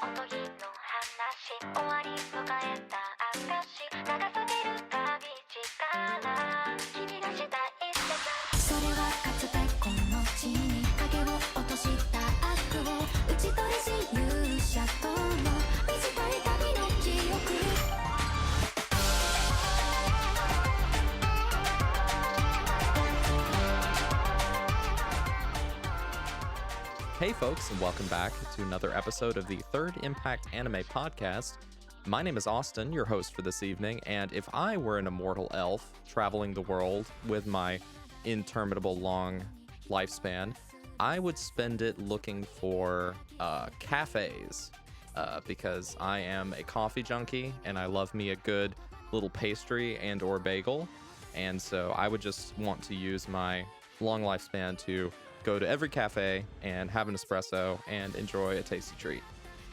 音ひの話終わり迎えた証長すぎる旅力君がしたい世界それはかつてこの地に影を落とした悪を打ち取りし勇者との短い旅の記憶Hey folks, and welcome back to another episode of the Third Impact Anime Podcast. My name is Austin, your host for this evening, and if I were an immortal elf traveling the world with my interminable long lifespan, I would spend it looking for cafes, because I am a coffee junkie, and I love me a good little pastry and or bagel, and so I would just want to use my long lifespan to go to every cafe and have an espresso and enjoy a tasty treat.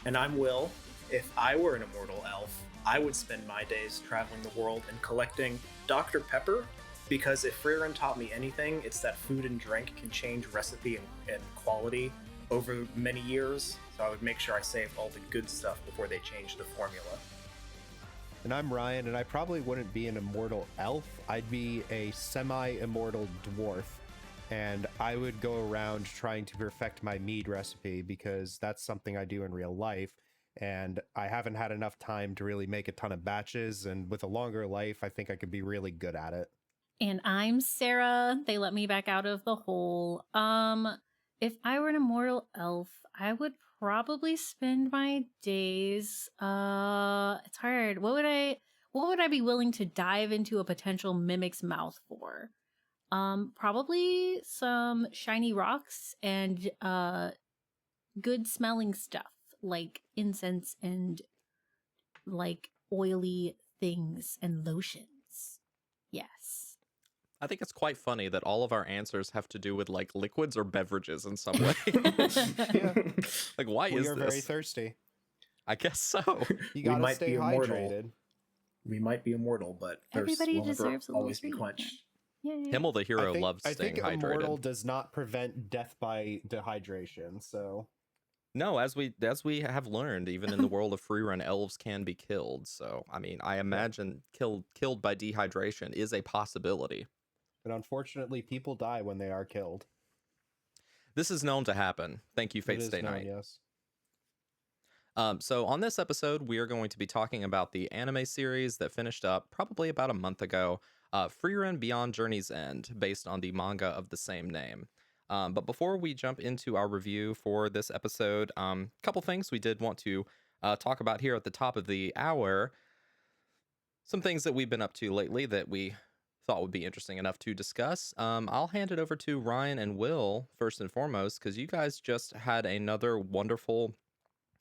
And I'm Will. If I were an immortal elf, I would spend my days traveling the world and collecting Dr. Pepper, because if Frieren taught me anything, it's that food and drink can change recipe and quality over many years, so I would make sure I saved all the good stuff before they changed the formula. And I'm Ryan, and I probably wouldn't be an immortal elf. I'd be a semi-immortal dwarf. And I would go around trying to perfect my mead recipe because that's something I do in real life. And I haven't had enough time to really make a ton of batches. And with a longer life, I think I could be really good at it. And I'm Sarah. They let me back out of the hole. If I were an immortal elf, I would probably spend my days. It's hard. What would I be willing to dive into a potential mimic's mouth for? Probably some shiny rocks and good smelling stuff like incense and like oily things and lotions. Yes. I think it's quite funny that all of our answers have to do with like liquids or beverages in some way. Yeah. Like, why is this? We are very thirsty. I guess so. You gotta might stay be immortal. hydrated. We might be immortal, but Everybody thirst will deserves a never always be little quenched. treat. Yay. Himmel the hero loves I staying think immortal hydrated. does not prevent death by dehydration, so... No, as we have learned, even in the world of Frieren, elves can be killed. So, I mean, I imagine killed by dehydration is a possibility. But unfortunately, people die when they are killed. This is known to happen. Thank you, Fate It is Stay known, Night. yes. So on this episode, we are going to be talking about the anime series that finished up probably about a month ago, Frieren Beyond Journey's End, based on the manga of the same name. But before we jump into our review for this episode, a couple things we did want to talk about here at the top of the hour. Some things that we've been up to lately that we thought would be interesting enough to discuss. I'll hand it over to Ryan and Will first and foremost, because you guys just had another wonderful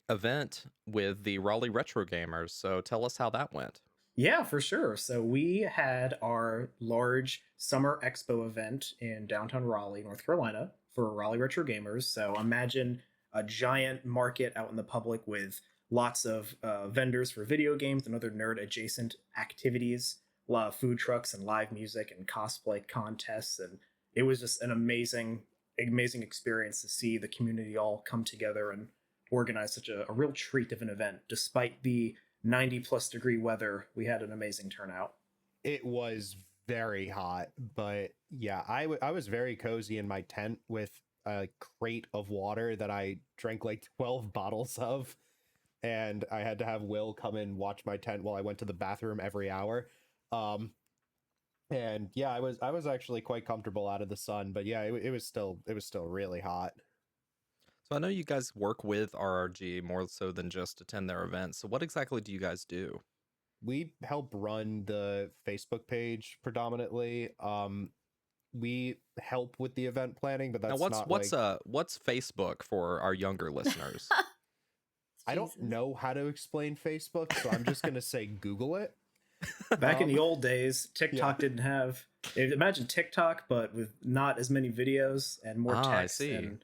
event with the Raleigh Retro Gamers. So tell us how that went. Yeah, for sure. So we had our large summer expo event in downtown Raleigh, North Carolina for Raleigh Retro Gamers. So imagine a giant market out in the public with lots of vendors for video games and other nerd adjacent activities, a lot of food trucks and live music and cosplay contests. And it was just an amazing experience to see the community all come together and organize such a real treat of an event. Despite the 90 plus degree weather, we had an amazing turnout. It was very hot, but yeah, I was very cozy in my tent with a crate of water that I drank like 12 bottles of, and I had to have Will come and watch my tent while I went to the bathroom every hour. And yeah, I was actually quite comfortable out of the sun, but yeah, it was still really hot. So I know you guys work with RRG more so than just attend their events. So what exactly do you guys do? We help run the Facebook page predominantly. We help with the event planning, but that's now not what's Facebook for our younger listeners? I don't know how to explain Facebook, so I'm just gonna say Google it. Back in the old days, TikTok didn't have... Imagine TikTok, but with not as many videos and more text and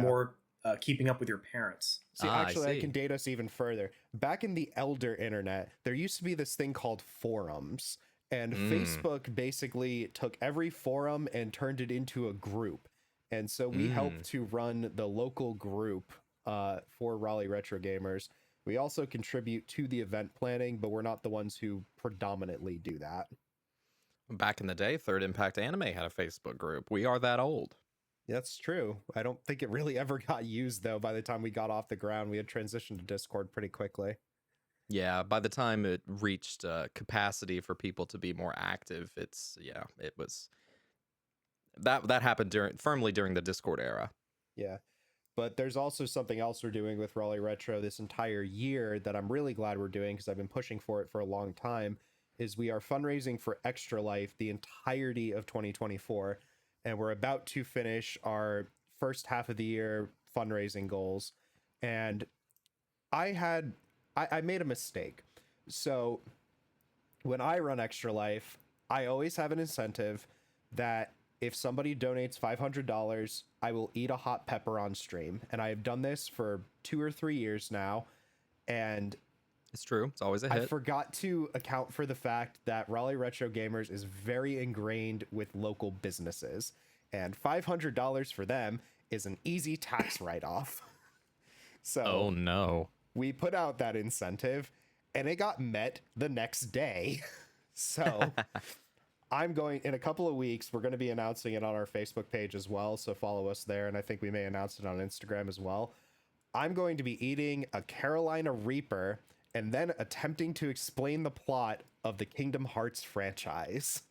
more keeping up with your parents. See, actually, I can date us even further. Back in the elder internet, there used to be this thing called forums, and Facebook basically took every forum and turned it into a group. And so we helped to run the local group for Raleigh Retro Gamers. We also contribute to the event planning, but we're not the ones who predominantly do that. Back in the day, Third Impact Anime had a Facebook group. We are that old. That's true. I don't think it really ever got used, though. By the time we got off the ground, we had transitioned to Discord pretty quickly. Yeah, by the time it reached capacity for people to be more active, it was that happened firmly during the Discord era. Yeah. But there's also something else we're doing with Raleigh Retro this entire year that I'm really glad we're doing because I've been pushing for it for a long time, is we are fundraising for Extra Life the entirety of 2024, and we're about to finish our first half of the year fundraising goals. And I made a mistake. So when I run Extra Life, I always have an incentive that if somebody donates $500, I will eat a hot pepper on stream. And I have done this for 2 or 3 years now. And It's true. It's always a I hit. forgot to account for the fact that Raleigh Retro Gamers is very ingrained with local businesses. And $500 for them is an easy tax write-off. So Oh no. we put out that incentive and it got met the next day. So I'm going, in a couple of weeks, we're going to be announcing it on our Facebook page as well. So follow us there. And I think we may announce it on Instagram as well. I'm going to be eating a Carolina Reaper and then attempting to explain the plot of the Kingdom Hearts franchise.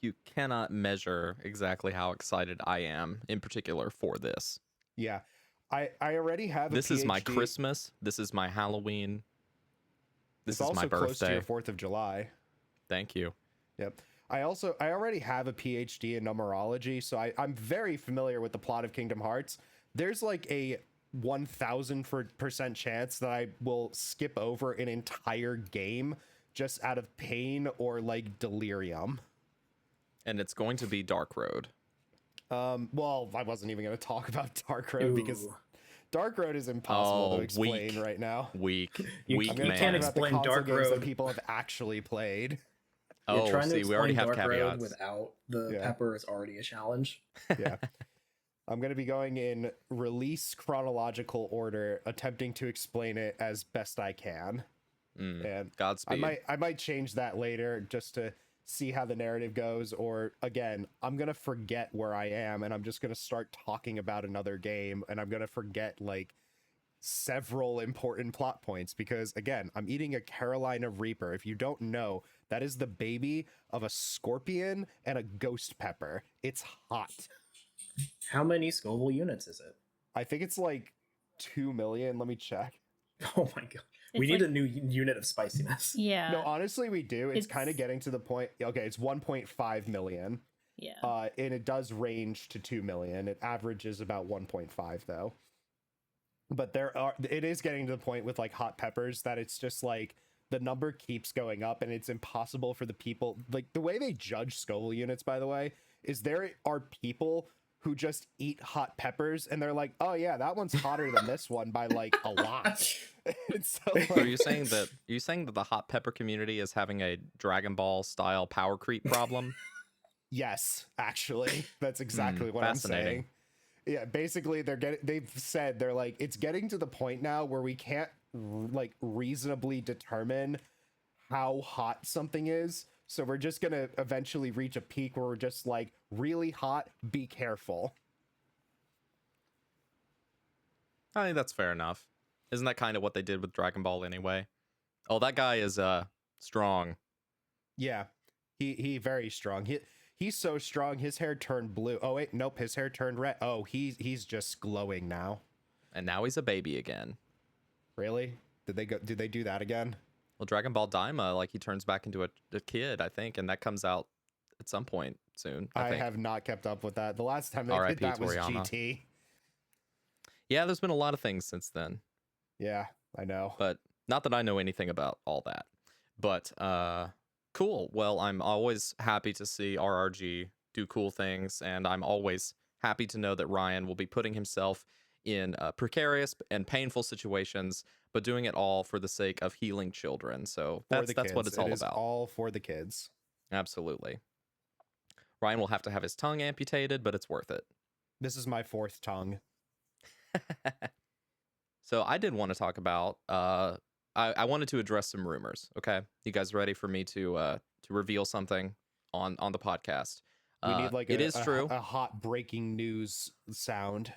You cannot measure exactly how excited I am, in particular, for this. Yeah. I already have a This is my PhD. Christmas. This is my Halloween. This It's is also my close to birthday. your 4th of July. Thank you. Yep. I already have a PhD in numerology, so I'm very familiar with the plot of Kingdom Hearts. There's like a 1000% chance that I will skip over an entire game just out of pain or like delirium. And it's going to be Dark Road. Well, I wasn't even going to talk about Dark Road because Ooh. Dark Road is impossible Oh, to explain weak. right now. Weak. You Weak I'm going to man. talk can't about the explain console Dark games Road. that people have actually played. You're Oh, trying to see, we already explain have Dark Road caveats. without the Yeah. pepper is already a challenge. Yeah. I'm going to be going in release chronological order, attempting to explain it as best I can. And Godspeed. I might change that later just to see how the narrative goes, or again, I'm going to forget where I am and I'm just going to start talking about another game and I'm going to forget like several important plot points because again, I'm eating a Carolina Reaper. If you don't know, that is the baby of a scorpion and a ghost pepper. It's hot. How many Scoville units is it? I think it's like 2 million. Let me check. Oh my god. We It's need like- a new unit of spiciness. Yeah. No, honestly, we do. It's kind of It's- getting to the point. Okay, it's 1.5 million. yeah. And it does range to 2 million. It averages about 1.5 though. But it is getting to the point with like hot peppers that it's just like the number keeps going up and it's impossible for the people. Like the way they judge Scoville units, by the way, is there are people who just eat hot peppers and they're like, oh yeah, that one's hotter than this one by like a lot. And so, So are you saying that the hot pepper community is having a Dragon Ball style power creep problem? yes, actually, that's exactly what I'm fascinating. saying. Yeah, basically they've said they're like, it's getting to the point now where we can't like reasonably determine how hot something is. So we're just going to eventually reach a peak where we're just like really hot, be careful. I think that's fair enough. Isn't that kind of what they did with Dragon Ball anyway? Oh, that guy is strong. Yeah. He very strong. He's so strong his hair turned blue. Oh wait, nope, his hair turned red. Oh, he's just glowing now. And now he's a baby again. Really? Did they do that again? Well, Dragon Ball Daima, like he turns back into a kid, I think, and that comes out at some point soon. I think. have not kept up with that. The last time they did R.I.P. that was Toriyama. GT. Yeah, there's been a lot of things since then, Yeah, I know. but not that I know anything about all that. But cool. Well, I'm always happy to see RRG do cool things, and I'm always happy to know that Ryan will be putting himself in precarious and painful situations, but doing it all for the sake of healing children. So that's what it's all It is about. all for the kids. Absolutely. Ryan will have to have his tongue amputated, but it's worth it. This is my 4th tongue. So I did want to talk about. I wanted to address some rumors. Okay, you guys ready for me to reveal something on the podcast? We need like It is true. a hot breaking news sound.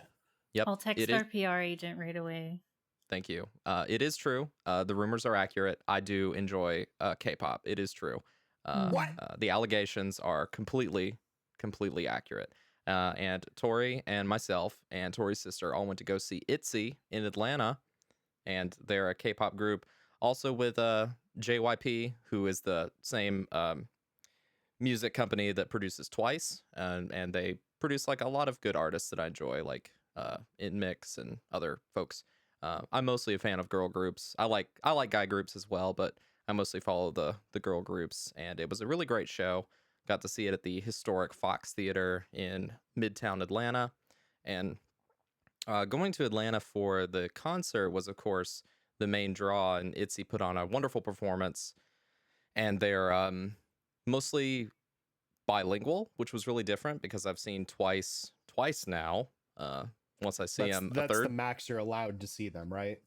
Yep, I'll text it is. our PR agent right away. Thank you. It is true. The rumors are accurate. I do enjoy K-pop. It is true. What? The allegations are completely accurate. And Tori and myself and Tori's sister all went to go see ITZY in Atlanta, and they're a K-pop group. Also with JYP, who is the same music company that produces Twice, and they produce like a lot of good artists that I enjoy, like In Mix and other folks. I'm mostly a fan of girl groups. I like guy groups as well, but I mostly follow the girl groups. And it was a really great show. Got to see it at the historic Fox Theater in Midtown Atlanta, and going to Atlanta for the concert was, of course, the main draw. And ITZY put on a wonderful performance, and they're mostly bilingual, which was really different because I've seen twice now. Once I see them a That's the third, max you're allowed to see them, right?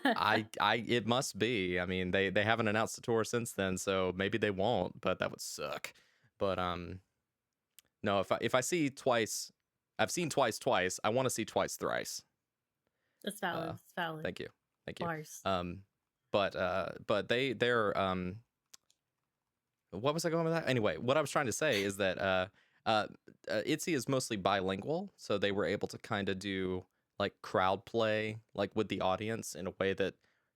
I it must be. I mean, they haven't announced the tour since then, so maybe they won't, but that would suck. But no, if I see twice, I've seen twice. I want to see twice thrice. That's valid. It's valid. Thank you. Bars. But they're what was I going with that? Anyway, what I was trying to say is that ITZY is mostly bilingual, so they were able to kind of do like crowd play, like with the audience in a way that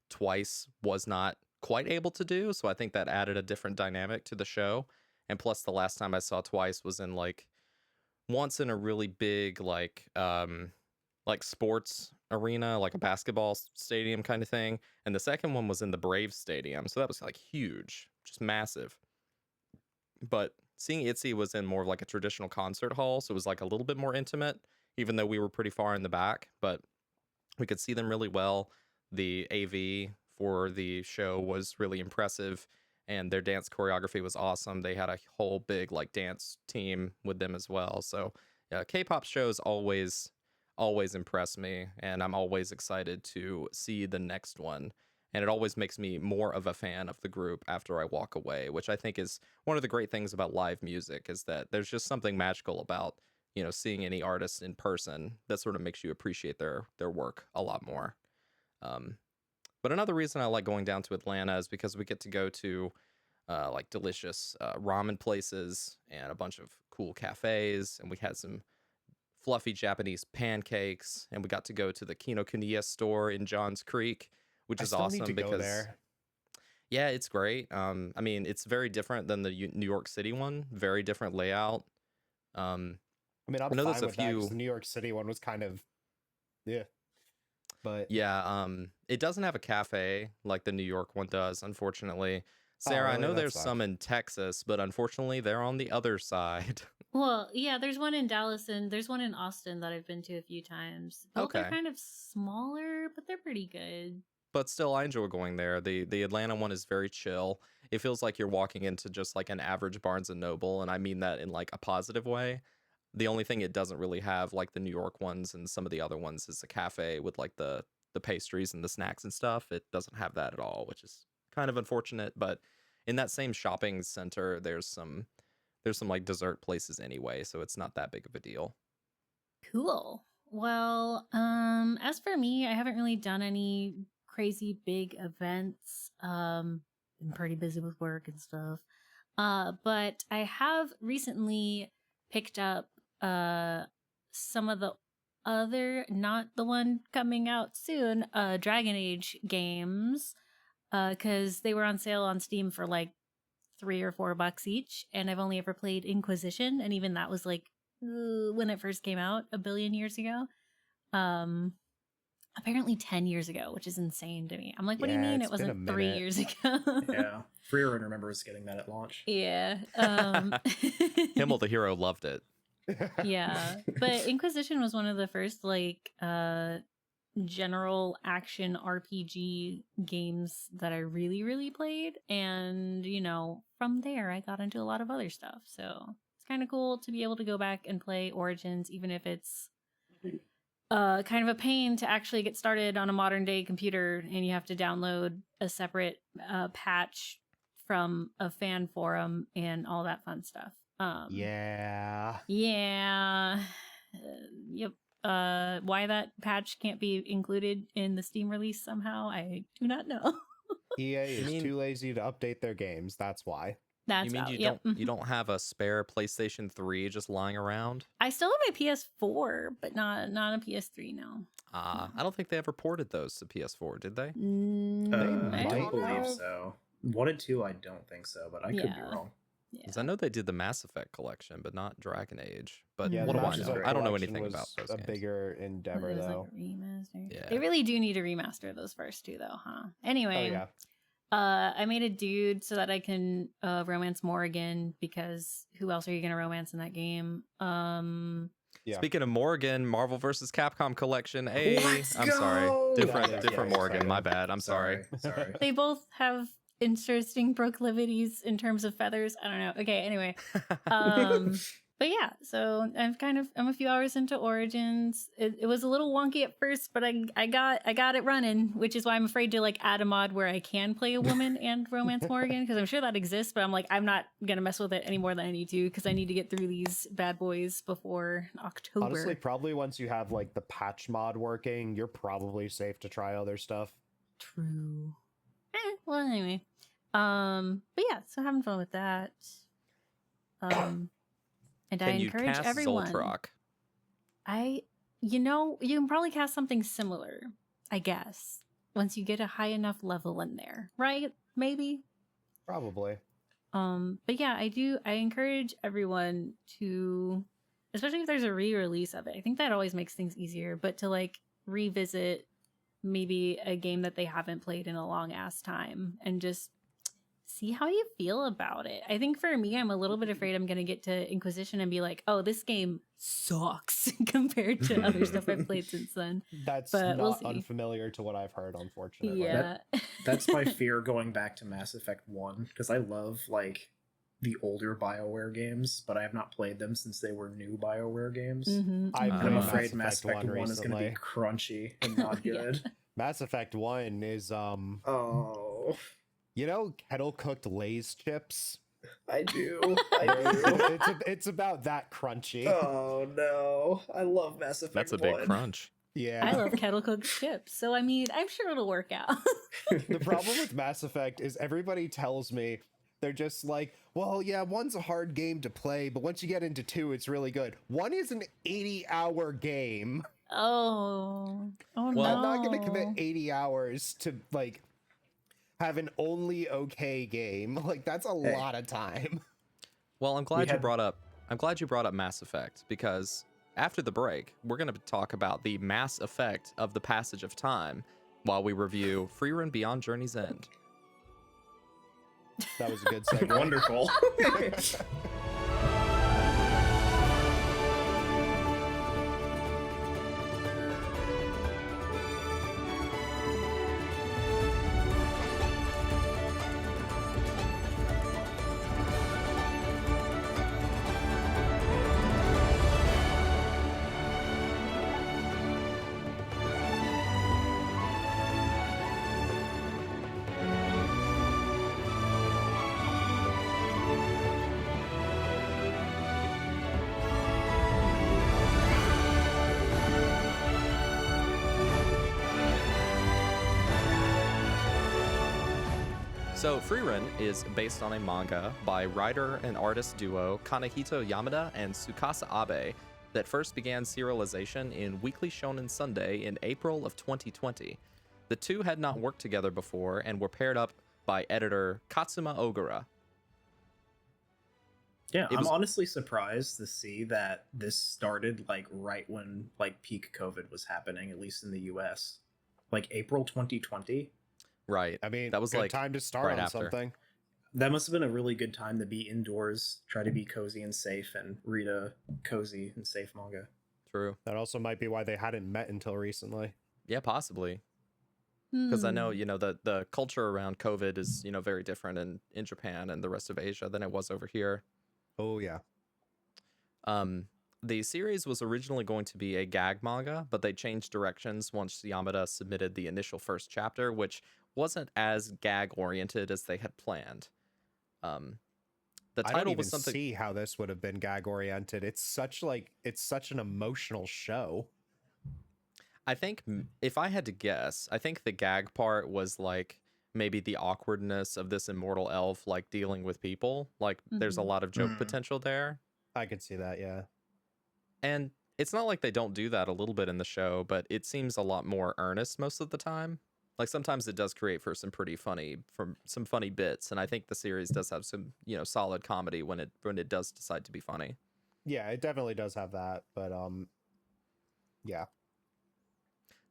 Twice was not quite able to do. So I think that added a different dynamic to the show. And plus, the last time I saw Twice was in like once in a really big like sports arena, like a basketball stadium kind of thing, and the second one was in the Braves Stadium, so that was like huge, just massive. But seeing ITZY was in more of like a traditional concert hall, so it was like a little bit more intimate, even though we were pretty far in the back, but we could see them really well. The AV for the show was really impressive, and their dance choreography was awesome. They had a whole big like dance team with them as well. So K-pop shows always impress me, and I'm always excited to see the next one. And it always makes me more of a fan of the group after I walk away, which I think is one of the great things about live music, is that there's just something magical about, seeing any artist in person that sort of makes you appreciate their work a lot more. But another reason I like going down to Atlanta is because we get to go to like delicious ramen places and a bunch of cool cafes, and we had some fluffy Japanese pancakes, and we got to go to the Kinokuniya store in Johns Creek, which is awesome need to because go there. yeah, it's great. I mean, it's very different than the New York City one, very different layout. I mean, I'm I know fine there's a with that 'cause few. the New York City one was kind of, yeah. But Yeah, it doesn't have a cafe like the New York one does, unfortunately. Sarah, I really? know That there's some sucks. in Texas, but unfortunately they're on the other side. Well, yeah, there's one in Dallas and there's one in Austin that I've been to a few times. Both are Okay. kind of smaller, but they're pretty good. But still, I enjoy going there. The Atlanta one is very chill. It feels like you're walking into just like an average Barnes and Noble, and I mean that in like a positive way. The only thing it doesn't really have, like the New York ones and some of the other ones, is a cafe with like the pastries and the snacks and stuff. It doesn't have that at all, which is kind of unfortunate. But in that same shopping center, there's some like dessert places anyway, so it's not that big of a deal. Cool. Well, as for me, I haven't really done any crazy big events. Been pretty busy with work and stuff. But I have recently picked up some of the other, not the one coming out soon, Dragon Age games. Because they were on sale on Steam for like $3 or $4 each, and I've only ever played Inquisition, and even that was like when it first came out a billion years ago. Apparently 10 years ago, which is insane to me. I'm like, what do you Yeah, mean it's it been a wasn't 3 minute. years ago? Yeah, Frieren remembers getting that at launch. Yeah. Himmel the hero loved it. Yeah. But Inquisition was one of the first like general action RPG games that I really, really played. And, from there I got into a lot of other stuff. So it's kind of cool to be able to go back and play Origins, even if it's kind of a pain to actually get started on a modern day computer, and you have to download a separate patch from a fan forum and all that fun stuff. Yeah. Yeah. Yep. Why that patch can't be included in the Steam release somehow, I do not know. EA is mean- too lazy to update their games. That's why. That's You mean valid. you Yep. don't you don't have a spare PlayStation 3 just lying around? I still have my PS4, but not a PS3 now. I don't think they ever ported those to PS4, did they? I might don't believe have. so. 1 and 2, I don't think so, but I could be Yeah. wrong. Because I know they did the Mass Effect collection, but not Dragon Age. But Yeah, what the do I Mass know? Effect I don't know collection anything was about those a games. bigger endeavor, It was though. like a remaster. Yeah. They really do need to remaster those first two, though, huh? Oh, Anyway, yeah. I made a dude so that I can romance Morrigan, because who else are you gonna romance in that game? Yeah. Speaking of Morgan, Marvel vs. Capcom collection. Hey, Let's I'm sorry. go! Different Yeah, different yeah, Morgan. sorry. My bad. I'm sorry. Sorry. They both have interesting proclivities in terms of feathers. I don't know. Okay, anyway. But yeah, so I'm a few hours into Origins. It was a little wonky at first, but I got it running, which is why I'm afraid to like add a mod where I can play a woman and romance Morgan, because I'm sure that exists, but I'm like, I'm not gonna mess with it any more than I need to, because I need to get through these bad boys before October. Honestly, probably once you have like the patch mod working, you're probably safe to try other stuff. True. Well, anyway. But yeah, so having fun with that. And I Can you encourage cast everyone. Zoltrak? You can probably cast something similar, I guess, once you get a high enough level in there, right? Maybe. Probably. But yeah, I encourage everyone to, especially if there's a re-release of it. I think that always makes things easier, but to like revisit maybe a game that they haven't played in a long ass time and just see how you feel about it. I think for me, I'm a little bit afraid I'm going to get to Inquisition and be like, oh, this game sucks compared to other stuff I've played since then. That's But not we'll see. unfamiliar to what I've heard, unfortunately. Yeah. That's my fear going back to Mass Effect 1, because I love like the older BioWare games, but I have not played them since they were new BioWare games. Mhm, I mhm. played I'm Uh, afraid Mass Mass Effect 1 is going to be recently. crunchy and not Yeah. good. Mass Effect 1 is Oh, you know, kettle cooked Lay's chips? I do. I do. it's about that crunchy. Oh no, I love Mass Effect. That's a big 1. crunch. Yeah. I love kettle cooked chips, so I mean, I'm sure it'll work out. The problem with Mass Effect is everybody tells me they're just like, well, yeah, 1's a hard game to play, but once you get into 2, it's really good. 1 is an 80-hour game. Oh Well, no! I'm not going to commit 80 hours to like have an only okay game. Like that's a Hey. lot of time. Well, I'm glad you had- brought up Mass Effect, because after the break, we're going to talk about the Mass Effect of the passage of time while we review Frieren Beyond Journey's End. That was a good segue. Wonderful. So, Frieren is based on a manga by writer and artist duo Kanehito Yamada and Tsukasa Abe that first began serialization in Weekly Shonen Sunday in April of 2020. The two had not worked together before and were paired up by editor Katsuma Ogura. Yeah, It I'm was- honestly surprised to see that this started like right when like peak COVID was happening, at least in the US. Like April 2020. Right. I mean, That was good like time to start right on after. something. That must have been a really good time to be indoors, try to be cozy and safe, and read a cozy and safe manga. True. That also might be why they hadn't met until recently. Yeah, possibly. Because I know, Hmm. the culture around COVID is, very different in Japan and the rest of Asia than it was over here. Oh yeah. The series was originally going to be a gag manga, but they changed directions once Yamada submitted the initial first chapter, which wasn't as gag oriented as they had planned. Um, the I don't title even was something. see how this would have been gag oriented. It's such an emotional show. I think if I had to guess, I think the gag part was like maybe the awkwardness of this immortal elf like dealing with people. Like there's a Mhm. lot of joke potential there. I could see that, yeah. And it's not like they don't do that a little bit in the show, but it seems a lot more earnest most of the time. Like sometimes it does create for some pretty funny some funny bits, and I think the series does have some, solid comedy when it does decide to be funny. Yeah, it definitely does have that, but yeah.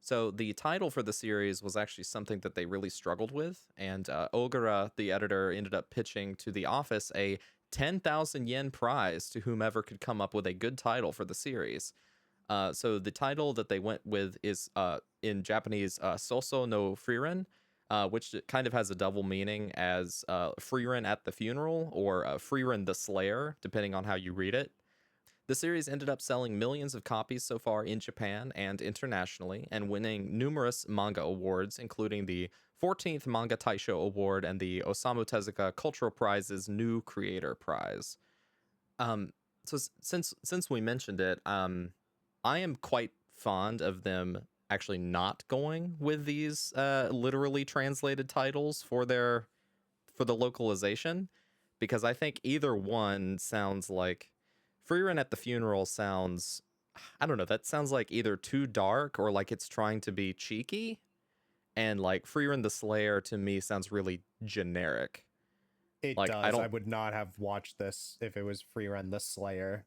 So the title for the series was actually something that they really struggled with, and Ogura, the editor, ended up pitching to the office a 10,000 yen prize to whomever could come up with a good title for the series. So the title that they went with is in Japanese Soso no Frieren, which kind of has a double meaning as Frieren at the funeral or Frieren the Slayer, depending on how you read it. The series ended up selling millions of copies so far in Japan and internationally, and winning numerous manga awards, including the 14th Manga Taisho Award and the Osamu Tezuka Cultural Prize's New Creator Prize. So since we mentioned it, I am quite fond of them actually not going with these literally translated titles for the localization, because I think either one sounds like Frieren at the funeral sounds, I don't know, that sounds like either too dark or like it's trying to be cheeky, and like Frieren the Slayer to me sounds really generic. It Like I does. I don't would not have watched this if it was Frieren the Slayer.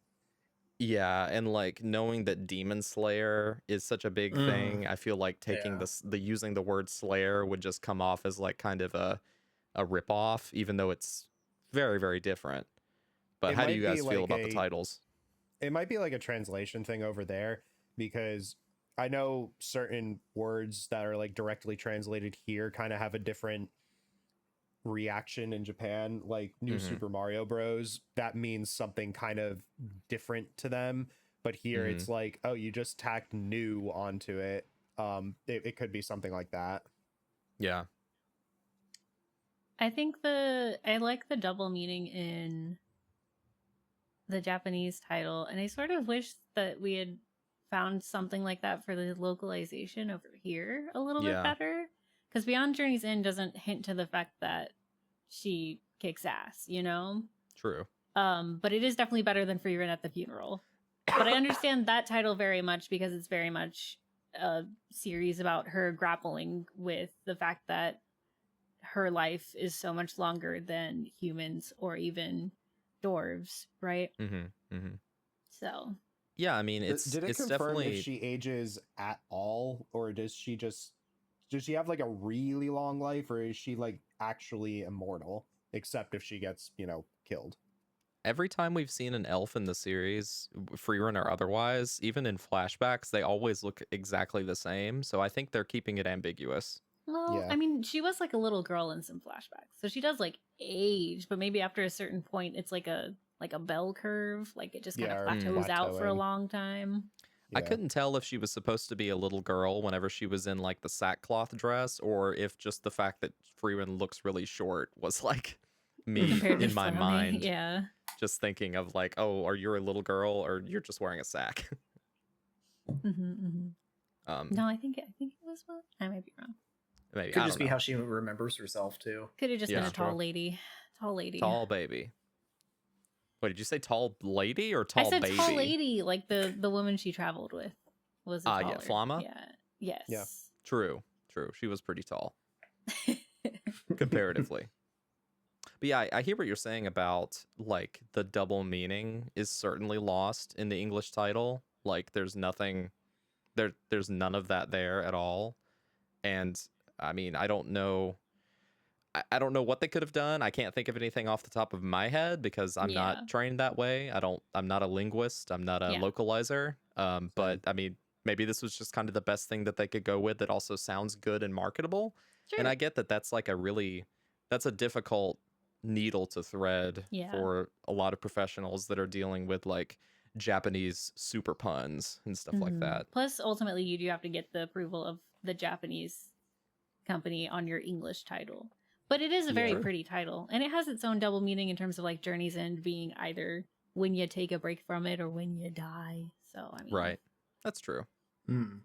Yeah, and like knowing that Demon Slayer is such a big thing, I feel like taking Yeah. the using the word Slayer would just come off as like kind of a ripoff, even though it's very, very different. But It how do you might be guys feel like about the titles? it might be like a translation thing over there, because I know certain words that are like directly translated here kind of have a different reaction in Japan. Like New Mm-hmm. Super Mario Bros, that means something kind of different to them, but here Mm-hmm. it's like, oh, you just tacked new onto it. It could be something like that. Yeah. I think I like the double meaning in the Japanese title, and I sort of wish that we had found something like that for the localization over here a little bit Yeah. better. Because Beyond Journey's End doesn't hint to the fact that she kicks ass, you know? True. But it is definitely better than Frieren at the funeral. But I understand that title very much because it's very much a series about her grappling with the fact that her life is so much longer than humans or even dwarves, right? Mm-hmm. Mm-hmm. So Yeah, I mean Did it it's confirm definitely if she ages at all, or does she have like a really long life, or is she like actually immortal, except if she gets, killed? every time we've seen an elf in the series, Freerun or otherwise, even in flashbacks, they always look exactly the same. So I think they're keeping it ambiguous. well, Yeah. I mean, she was like a little girl in some flashbacks. So she does like age, but maybe after a certain point it's like a bell curve, like it just kind Yeah, of or plateaus out for a plateauing. long time. I Yeah. couldn't tell if she was supposed to be a little girl whenever she was in like the sackcloth dress, or if just the fact that Freeman looks really short was like me Compared to in my Fromy, mind, yeah. just thinking of like, oh, are you a little girl or you're just wearing a sack? No, I think it was what I might be wrong. Maybe Could I just don't be know. how she remembers herself too. Could have just been Yeah. a tall True. lady. Tall lady. Tall baby. Wait, did you say tall lady or I tall said baby? tall lady, like the woman she traveled with was a taller. Yeah, Flama? Yeah. Yes. Yeah. True. She was pretty tall comparatively. But yeah, I hear what you're saying about like the double meaning is certainly lost in the English title. Like there's nothing there's none of that there at all. And I mean, I don't know what they could have done. I can't think of anything off the top of my head because I'm Yeah. not trained that way. I'm not a linguist. I'm not a Yeah. localizer. But I mean, maybe this was just kind of the best thing that they could go with that also sounds good and marketable. Sure. And I get that that's like that's a difficult needle to thread Yeah. for a lot of professionals that are dealing with like Japanese super puns and stuff like that. Plus, ultimately, you do have to get the approval of the Japanese company on your English title. But it is a very Yeah. pretty title, and it has its own double meaning in terms of like Journey's End being either when you take a break from it or when you die. So I mean, Right. That's true. Hmm.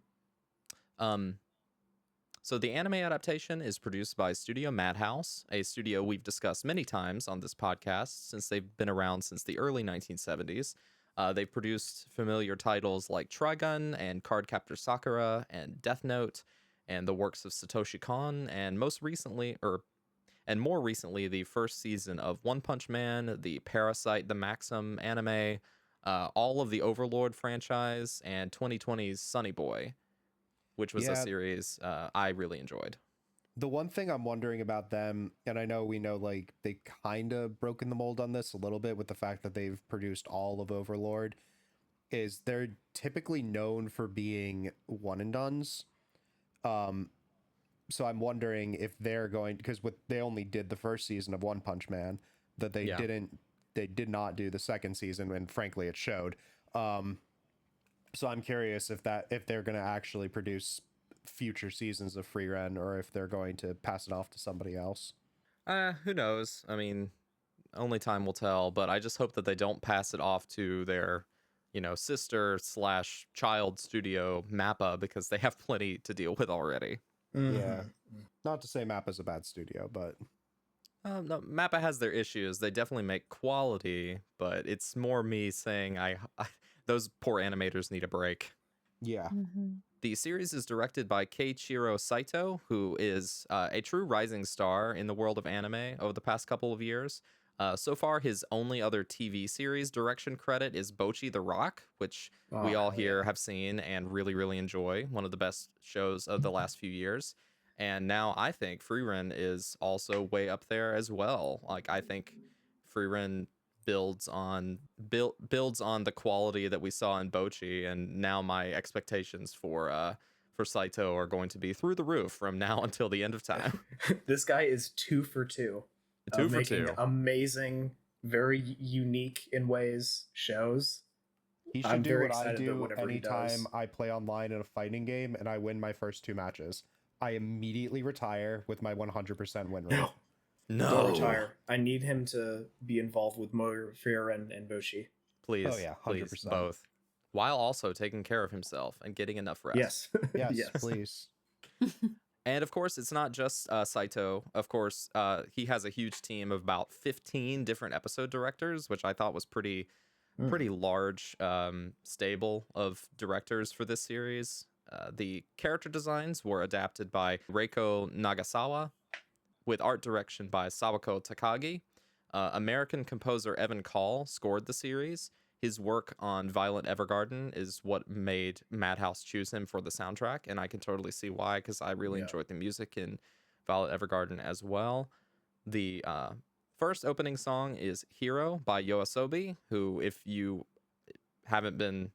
So the anime adaptation is produced by Studio Madhouse, a studio we've discussed many times on this podcast since they've been around since the early 1970s. They've produced familiar titles like Trigun and Cardcaptor Sakura and Death Note and the works of Satoshi Kon, and more recently, the first season of One Punch Man, the Parasite the Maxim anime, all of the Overlord franchise, and 2020's Sunny Boy, which was a Yeah. series I really enjoyed. The one thing I'm wondering about them, and I know we know like they kind of broken the mold on this a little bit with the fact that they've produced all of Overlord, is they're typically known for being one and dones. So I'm wondering if they're going, because they only did the first season of One Punch Man, that they Yeah. did not do the second season, and frankly it showed. So I'm curious if they're going to actually produce future seasons of Frieren, or if they're going to pass it off to somebody else. Who knows? I mean, only time will tell, but I just hope that they don't pass it off to their, sister / child studio, Mappa, because they have plenty to deal with already. Yeah. Not to say Mappa's a bad studio, but No, Mappa has their issues. They definitely make quality, but it's more me saying those poor animators need a break. yeah. The series is directed by Keiichiro Saito, who is a true rising star in the world of anime over the past couple of years. So far, his only other TV series direction credit is Bocchi the Rock, which we all here have seen and really, really enjoy. One of the best shows of the last few years. And now I think Frieren is also way up there as well. Like, I think Frieren builds on the quality that we saw in Bocchi, and now my expectations for Saito are going to be through the roof from now until the end of time. This guy is 2 for 2. Two for Making two. amazing, very unique in ways shows. He should I'm do very what I excited about do whatever he anytime does. I play online in a fighting game and I win my first 2 matches. I immediately retire with my 100% win rate. No, Don't retire. I need him to be involved with Motor, Frieren, and Boshi. please, Oh, yeah, please, 100%. both, while also taking care of himself and getting enough rest. Yes. Yes, please. And of course, it's not just Saito. Of course, he has a huge team of about 15 different episode directors, which I thought was pretty large stable of directors for this series. The character designs were adapted by Reiko Nagasawa, with art direction by Sawako Takagi. American composer Evan Call scored the series. His work on Violent Evergarden is what made Madhouse choose him for the soundtrack, and I can totally see why, because I really enjoyed the music in Violet Evergarden as well. The first opening song is Hero by Yoasobi, who, if you haven't been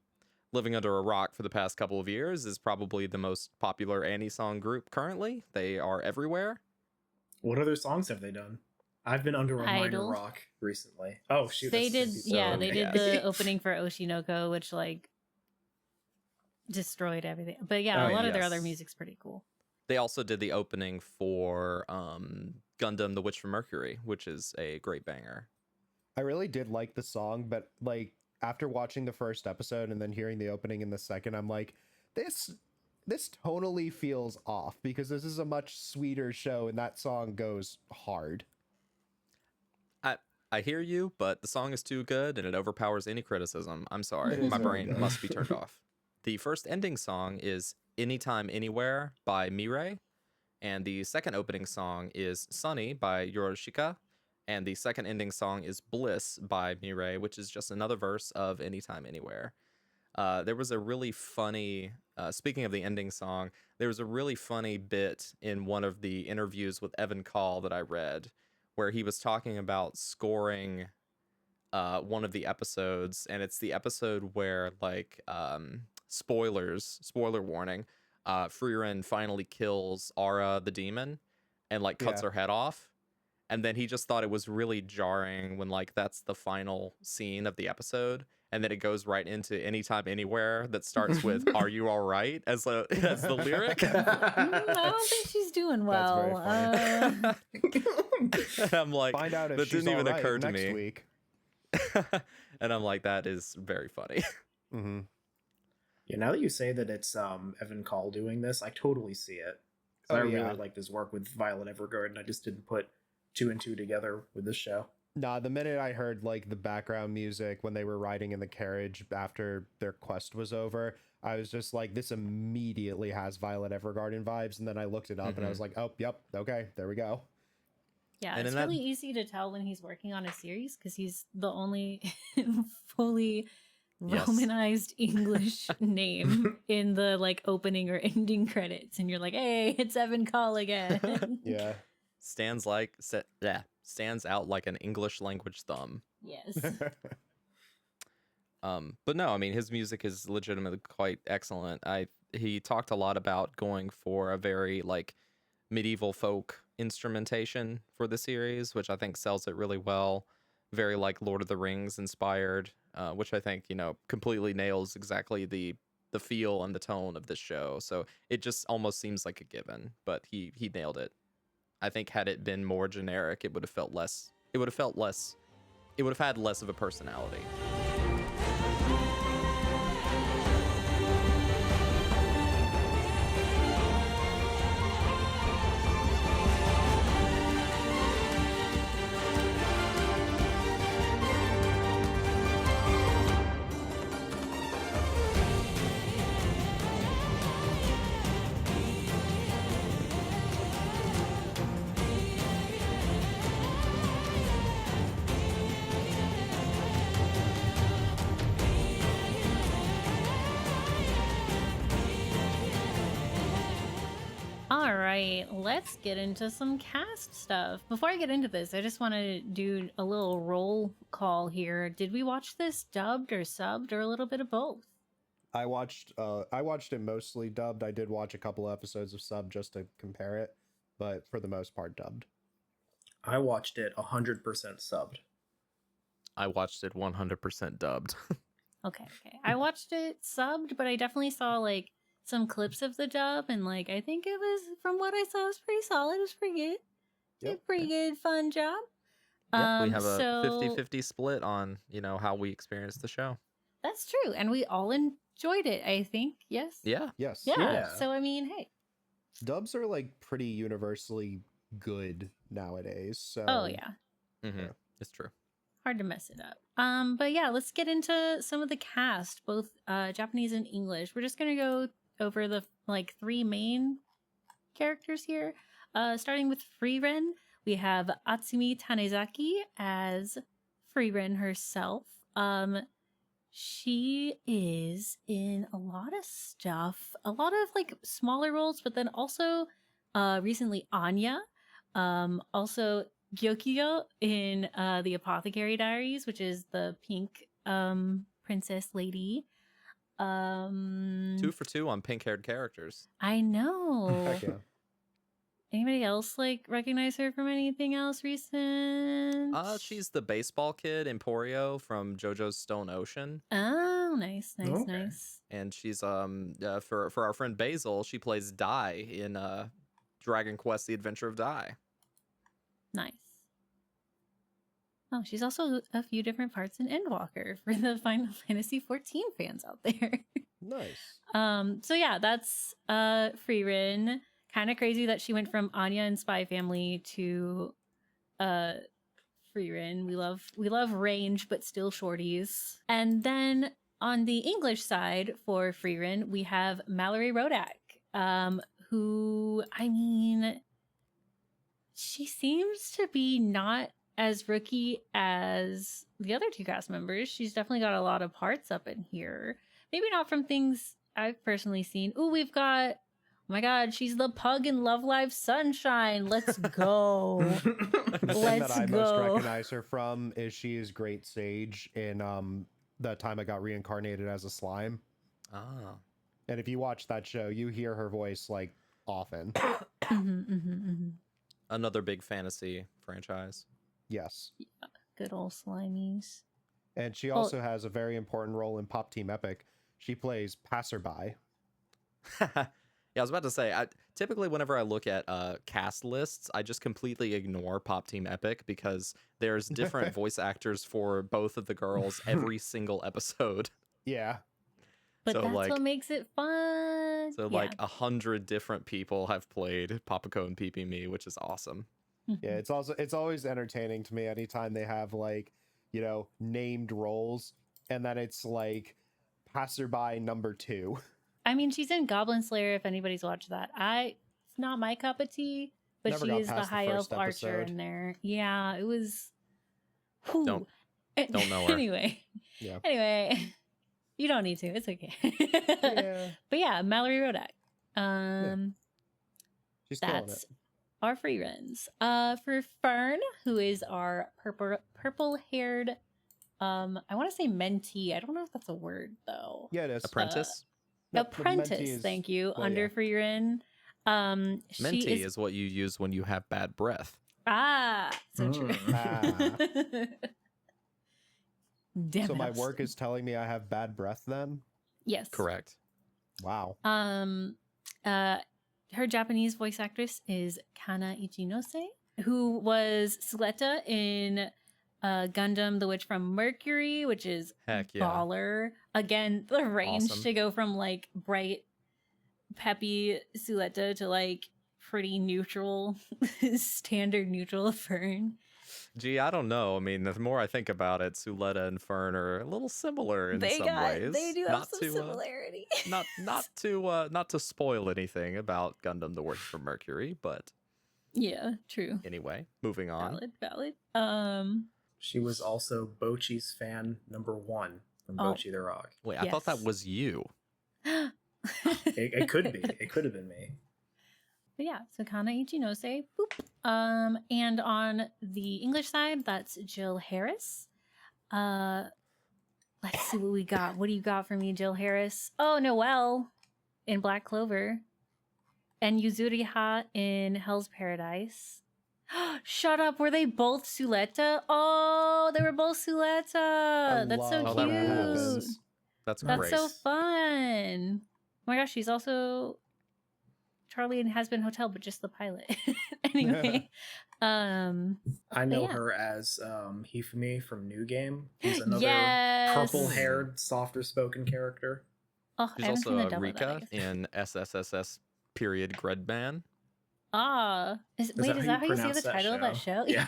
living under a rock for the past couple of years, is probably the most popular Anisong group currently. They are everywhere. What other songs have they done? I've been under a minor Idol. rock recently. Oh shoot! They did, that's yeah, they did the yes. opening for Oshinoko, which like destroyed everything. But yeah, Oh, a lot of their yes. other music's pretty cool. They also did the opening for Gundam The Witch from Mercury, which is a great banger. I really did like the song, but like after watching the first episode and then hearing the opening in the second, I'm like, this tonally feels off, because this is a much sweeter show and that song goes hard. I hear you, but the song is too good and it overpowers any criticism. I'm sorry. It is My very brain good. must be turned off. The first ending song is Anytime Anywhere by Mirai, and the second opening song is Sunny by Yoroshika, and the second ending song is Bliss by Mirai, which is just another verse of Anytime Anywhere. There was a really funny, speaking of the ending song, there was a really funny bit in one of the interviews with Evan Call that I read, where he was talking about scoring one of the episodes, and it's the episode where, like, spoiler warning, Frieren finally kills Ara the demon and, like, cuts Yeah. her head off. And then he just thought it was really jarring when, like, that's the final scene of the episode. and then it goes right into Anytime Anywhere that starts with "Are you all right?" as the lyric. I don't think she's doing That's very well. And I'm like, Find out if that she's didn't even all right occur to next me. week. And I'm like, that is very funny. Mm-hmm. Yeah, now that you say that it's Evan Call doing this, I totally see it. Oh, I yeah. really liked his work with Violet Evergarden. I just didn't put two and two together with this show. Nah, the minute I heard like the background music when they were riding in the carriage after their quest was over, I was just like, this immediately has Violet Evergarden vibes. And then I looked it up and I was like, oh, yep, okay, there we go. Yeah, And it's in that- really easy to tell when he's working on a series because he's the only fully Yes. Romanized English name in the like opening or ending credits, and you're like, "Hey, it's Evan Call again." Yeah. stands out like an English language thumb. Yes. But no, I mean, his music is legitimately quite excellent. He talked a lot about going for a very like medieval folk instrumentation for the series, which I think sells it really well. Very like Lord of the Rings inspired, which I think, completely nails exactly the feel and the tone of this show. So it just almost seems like a given, but he nailed it. I think had it been more generic, it would have felt less. It would have had less of a personality. All right, let's get into some cast stuff. Before I get into this, I just want to do a little roll call here. Did we watch this dubbed or subbed or a little bit of both? I watched it mostly dubbed. I did watch a couple episodes of sub just to compare it, but for the most part dubbed. I watched it 100% subbed. I watched it 100% dubbed. Okay. I watched it subbed, but I definitely saw like some clips of the dub, and like I think it was, from what I saw, it was pretty solid. It was pretty good. Did a pretty good, fun job. We have a so 50-50 split on, how we experienced the show. that's true, and we all enjoyed it. I think, yes. Yeah. Yes. Yeah. Yeah. So I mean, hey. Dubs are like pretty universally good nowadays. So Oh yeah. Mm-hmm. Yeah. It's true. Hard to mess it up. But yeah, let's get into some of the cast, both Japanese and English. We're just gonna go over the like three main characters here. Starting with Frieren, we have Atsumi Tanezaki as Frieren herself. She is in a lot of stuff, a lot of like smaller roles, but then also recently Anya. Also Gyokyo in the Apothecary Diaries, which is the pink princess lady. 2 for 2 on pink-haired characters. I know. Heck yeah. Anybody else like recognize her from anything else recent? She's the baseball kid Emporio from JoJo's Stone Ocean, Oh, nice. Okay. and she's for our friend Basil, she plays Dai in Dragon Quest: The Adventure of Dai. Nice. Oh, she's also a few different parts in Endwalker for the Final Fantasy 14 fans out there. Nice. So yeah, that's Frieren. Kind of crazy that she went from Anya and Spy Family to Frieren. We love range, but still shorties. And then on the English side for Frieren, we have Mallory Rodak, who, I mean, she seems to be not as rookie as the other two cast members. She's definitely got a lot of parts up in here. Maybe not from things I've personally seen. Ooh, we've got, oh my god, she's the pug in Love Live Sunshine. Let's go. The thing Let's that I most go. recognize her from is she is Great Sage in the time I got reincarnated as a slime. Ah. And if you watch that show, you hear her voice like often. Another big fantasy franchise. Yes. Good old slimies. And she Well- also has a very important role in Pop Team Epic. She plays Passerby. Yeah, I was about to say, typically whenever I look at cast lists, I just completely ignore Pop Team Epic because there's different voice actors for both of the girls every single episode. Yeah. But So, that's like- what makes it fun. So Yeah. like 100 different people have played Papako and Pee Pee Me, which is awesome. Yeah, it's always entertaining to me anytime they have like, named roles and then it's like Passerby number 2. I mean, she's in Goblin Slayer. If anybody's watched that, it's not my cup of tea, but Never she got is the past the high elf first archer episode. in there. Yeah, it was. Whew. Don't know her. Anyway, Yeah. anyway, you don't need to. It's okay. Yeah. But yeah, Mallory Rodak. She's killing it. That's our free runs. For Fern, who is our purple haired, I want to say mentee. I don't know if that's a word though. Yeah, it is. Apprentice? Nope, the mentee Apprentice. is- Thank you. well, Under yeah. free run. She Mentee is what you use when you have bad breath. so true. Damn So it, my I was- work is telling me I have bad breath then? Yes. Correct. Wow. Her Japanese voice actress is Kana Ichinose, who was Suletta in Gundam The Witch from Mercury, which is Heck yeah. baller. Again, the range Awesome. to go from like bright, peppy Suletta to like pretty neutral, standard neutral Fern. Gee, I don't know. I mean, the more I think about it, Suletta and Fern are a little similar in some ways. They do have Not some to, similarity. not to spoil anything about Gundam: The Witch from Mercury, but Yeah, true. anyway, moving on. Valid. She was also Bochi's fan number 1 from Oh. Bochi the Rock. Wait, I thought that Yes. was you. It could be. It could have been me. But yeah, so Kana Ichinose. Boop. And on the English side, that's Jill Harris. Let's see what we got. What do you got for me, Jill Harris? Oh, Noelle in Black Clover. And Yuzuriha in Hell's Paradise. Shut up. Were they both Suletta? Oh, they were both Suletta. That's so love Oh, cute. that when rules. That's That's great. so fun. Oh my gosh, she's also Charlie in Has Been Hotel, but just the pilot. Anyway, I know yeah. her as Hifumi from New Game. Who's another Yes. purple-haired, softer-spoken character. Oh, She's I haven't seen also the dub of that, I Rika guess. in SSSS period Gridman. Is Wait, that is how that how you you say pronounce the that title of that show? show? Yeah.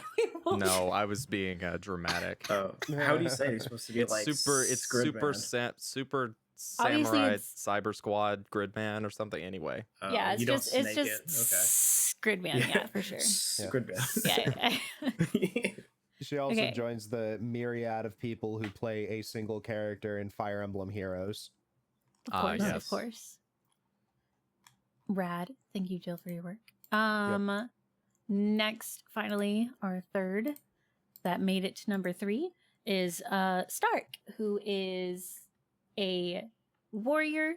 No, I was being dramatic. Oh, how do you say it? You're supposed to be It's like super Gridman. super Obviously, samurai it's- cyber squad Gridman or something. Anyway, Oh, Yeah, you don't snake it's just it. Gridman, yeah, for sure. Gridman. Yeah. She also Okay. joins the myriad of people who play a single character in Fire Emblem Heroes. Of course, yes. of course. Rad. Thank you, Jill, for your work. Next, finally, our third that made it to number 3 is Stark, who is a warrior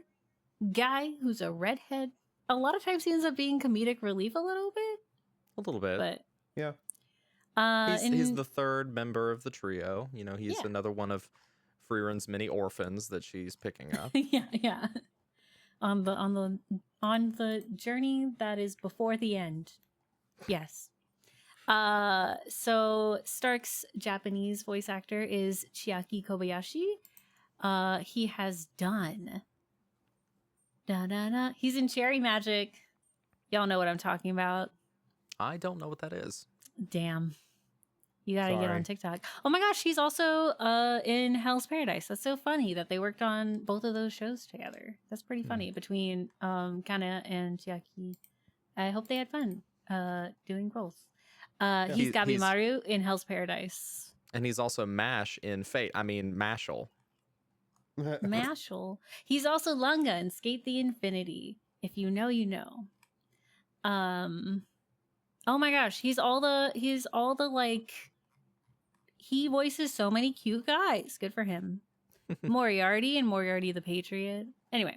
guy who's a redhead. A lot of times he ends up being comedic relief a little bit, a little bit. but Yeah. He's the third member of the trio. You know, he's Yeah. another one of Frieren's many orphans that she's picking up. yeah. On the journey that is before the end. Yes. So Stark's Japanese voice actor is Chiaki Kobayashi. He has done he's in Cherry Magic. Y'all know what I'm talking about. I don't know what that is. Damn. You gotta get Sorry. on TikTok. Oh my gosh, he's also in Hell's Paradise. That's so funny that they worked on both of those shows together. That's pretty funny between Kana and Chiaki. I hope they had fun doing both. He's He's- Gabimaru in Hell's Paradise. And he's also Mash in Fate. I mean, Mashal. Mashal. He's also Lunga in Skate the Infinity. If you know, you know. Oh my gosh, he's all the like he voices so many cute guys. Good for him. Moriarty and Moriarty the Patriot. Anyway,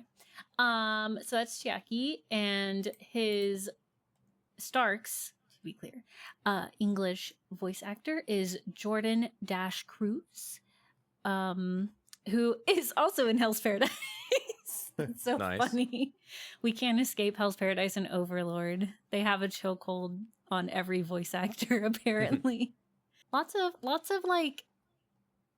so that's Chiaki and his Starks, to be clear, English voice actor is Jordan Dash Cruz. who is also in Hell's Paradise. It's so Nice. funny. We can't escape Hell's Paradise and Overlord. They have a chokehold on every voice actor, apparently. lots of like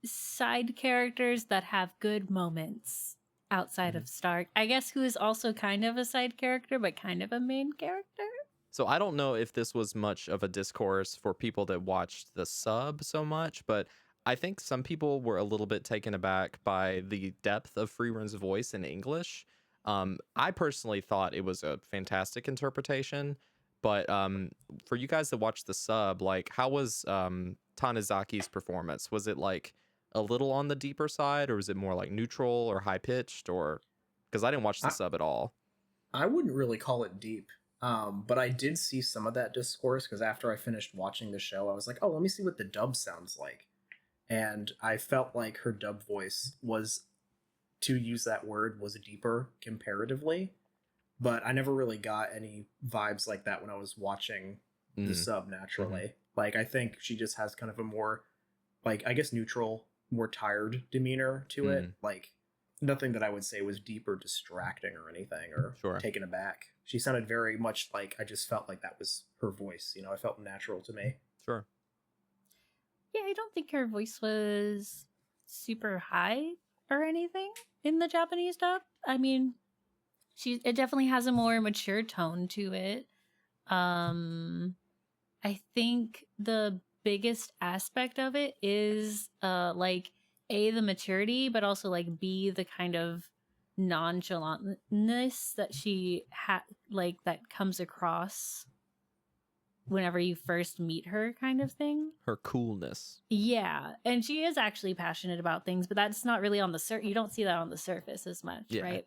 side characters that have good moments outside of Stark. I guess who is also kind of a side character, but kind of a main character. So I don't know if this was much of a discourse for people that watched the sub so much, but I think some people were a little bit taken aback by the depth of Freeren's voice in English. I personally thought it was a fantastic interpretation, but for you guys that watched the sub, like, how was Tanazaki's performance? Was it like a little on the deeper side, or was it more like neutral or high pitched? Or because I didn't watch the sub at all. I wouldn't really call it deep. But I did see some of that discourse because after I finished watching the show, I was like, oh, let me see what the dub sounds like. And I felt like her dub voice was, to use that word, was deeper comparatively. But I never really got any vibes like that when I was watching the sub naturally. Like, I think she just has kind of a more, like, I guess neutral, more tired demeanor to it. Like, nothing that I would say was deep or distracting or anything or taken aback. She sounded very much like I just felt like that was her voice. You know, it felt natural to me. Sure. Yeah, I don't think her voice was super high or anything in the Japanese dub. I mean, it definitely has a more mature tone to it. I think the biggest aspect of it is like A, the maturity, but also like B, the kind of nonchalantness that she like that comes across whenever you first meet her, kind of thing. Her coolness. Yeah, and she is actually passionate about things, but that's not really on the you don't see that on the surface as much, right?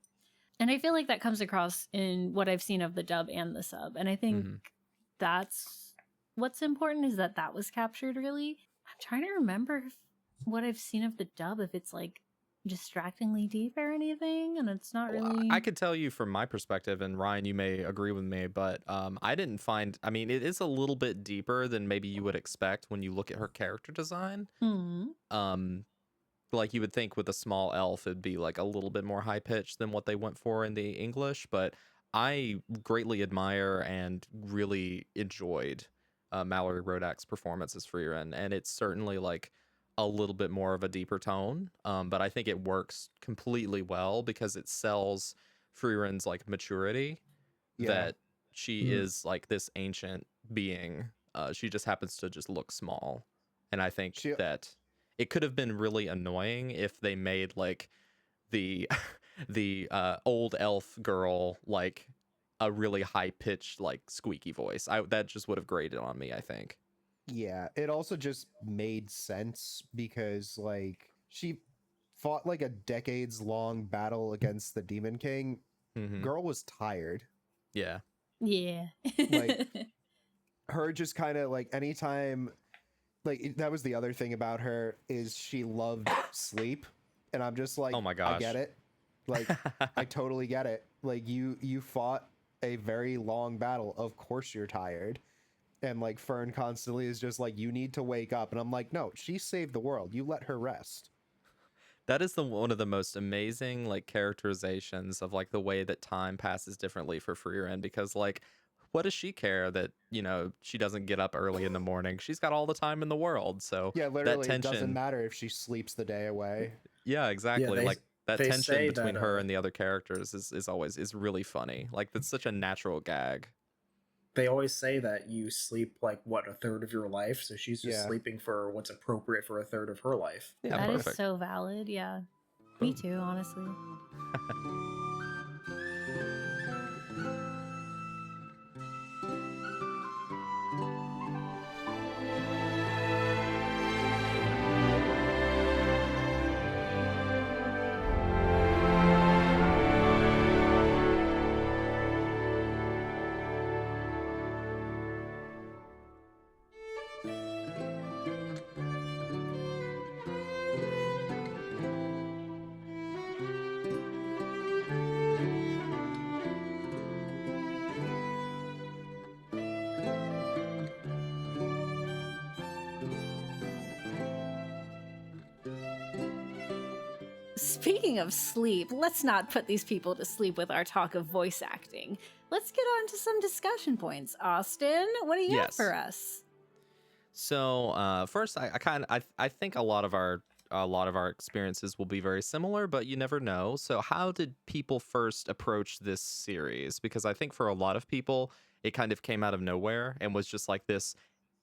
And I feel like that comes across in what I've seen of the dub and the sub, and I think that's what's important, is that was captured really. I'm trying to remember what I've seen of the dub, if it's like distractingly deep or anything, and it's not really. I could tell you from my perspective, and Ryan, you may agree with me, but I didn't find, I mean, it is a little bit deeper than maybe you would expect when you look at her character design. Like you would think with a small elf it'd be like a little bit more high pitched than what they went for in the English, but I greatly admire and really enjoyed Mallory Rodak's performance as Frieren, and it's certainly like a little bit more of a deeper tone, but I think it works completely well because it sells Frieren's like maturity, that she is like this ancient being. She just happens to just look small, and I think that it could have been really annoying if they made like the old elf girl like a really high pitched like squeaky voice. That just would have grated on me, I think. Yeah, it also just made sense because like she fought like a decades long battle against the Demon King. Girl was tired. Yeah. Like her just kind of like anytime, like that was the other thing about her, is she loved sleep, and I'm just like, oh my gosh, I get it. Like I totally get it. Like you fought a very long battle, of course you're tired. And like Fern constantly is just like, you need to wake up, and I'm like, no, she saved the world, you let her rest. That is one of the most amazing like characterizations of like the way that time passes differently for Frieren, because like, what does she care that, you know, she doesn't get up early in the morning? She's got all the time in the world. So yeah, literally, that tension, it doesn't matter if she sleeps the day away. Yeah, exactly. Yeah, like that tension between that, her and the other characters is always really funny. Like that's such a natural gag. They always say that you sleep like what, a third of your life, so she's just sleeping for what's appropriate for a third of her life. Yeah, that perfect. is so valid. Yeah, me too, honestly. Speaking of sleep, let's not put these people to sleep with our talk of voice acting. Let's get on to some discussion points. Austin, what do you got Yes. for us? So first, I think a lot of our experiences will be very similar, but you never know. So how did people first approach this series? Because I think for a lot of people, it kind of came out of nowhere and was just like this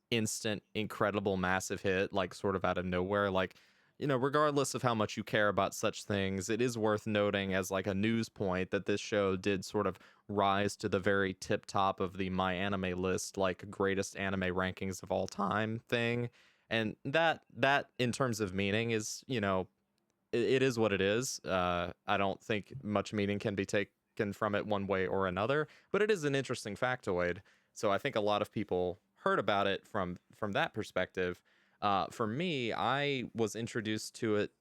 instant, incredible, massive hit, like sort of out of nowhere. Like, regardless of how much you care about such things, it is worth noting as like a news point that this show did sort of rise to the very tip top of the My Anime list, like greatest anime rankings of all time thing. And that in terms of meaning is, it is what it is. I don't think much meaning can be taken from it one way or another, but it is an interesting factoid. So I think a lot of people heard about it from that perspective. For me, I was introduced to it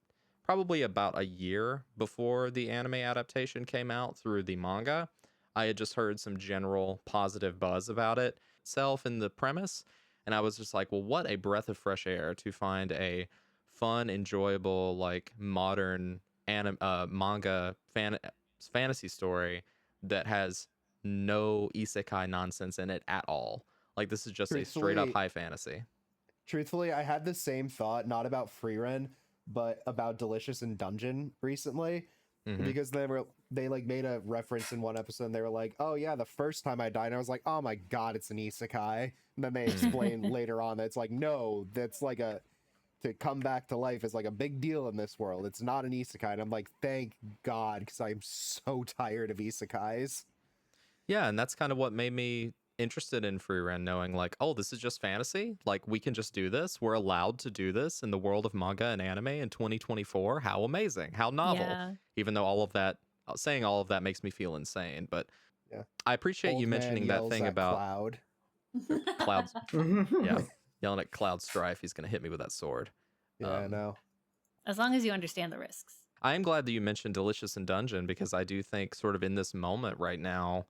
probably about a year before the anime adaptation came out through the manga. I had just heard some general positive buzz about it itself in the premise, and I was just like, well, what a breath of fresh air to find a fun, enjoyable, like modern manga fantasy story that has no isekai nonsense in it at all. Like this is just a straight up Truthfully, high fantasy. truthfully, I had the same thought, not about Frieren, but about Delicious in Dungeon recently, Hmm. because they like made a reference in one episode and they were like, oh yeah, the first time I died, and I was like, oh my god, it's an isekai. And then they explained later on that it's like, no, that's like to come back to life is like a big deal in this world. It's not an isekai. And I'm like, thank God, because I'm so tired of isekais. Yeah, and that's kind of what made me interested in Frieren, knowing like, oh, this is just fantasy. Like we can just do this. We're allowed to do this in the world of manga and anime in 2024. How amazing! How novel! Yeah. Even though all of that, saying all of that makes me feel insane. But Yeah. I appreciate Old you man mentioning that yells thing at about Cloud. Cloud's. Yeah, yelling at Cloud Strife. He's gonna hit me with that sword. Yeah, I know. As long as you understand the risks. I am glad that you mentioned Delicious in Dungeon because I do think sort of in this moment right now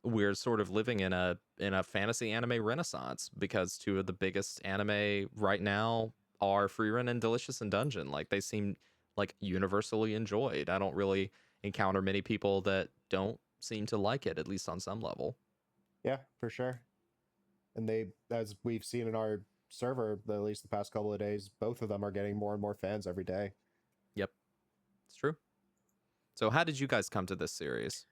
we're sort of living in a fantasy anime renaissance because two of the biggest anime right now are Frieren and Delicious in Dungeon. Like they seem like universally enjoyed. I don't really encounter many people that don't seem to like it, at least on some level. Yeah, for sure. And they, as we've seen in our server, at least the past couple of days, both of them are getting more and more fans every day. Yep, it's true. So how did you guys come to this series?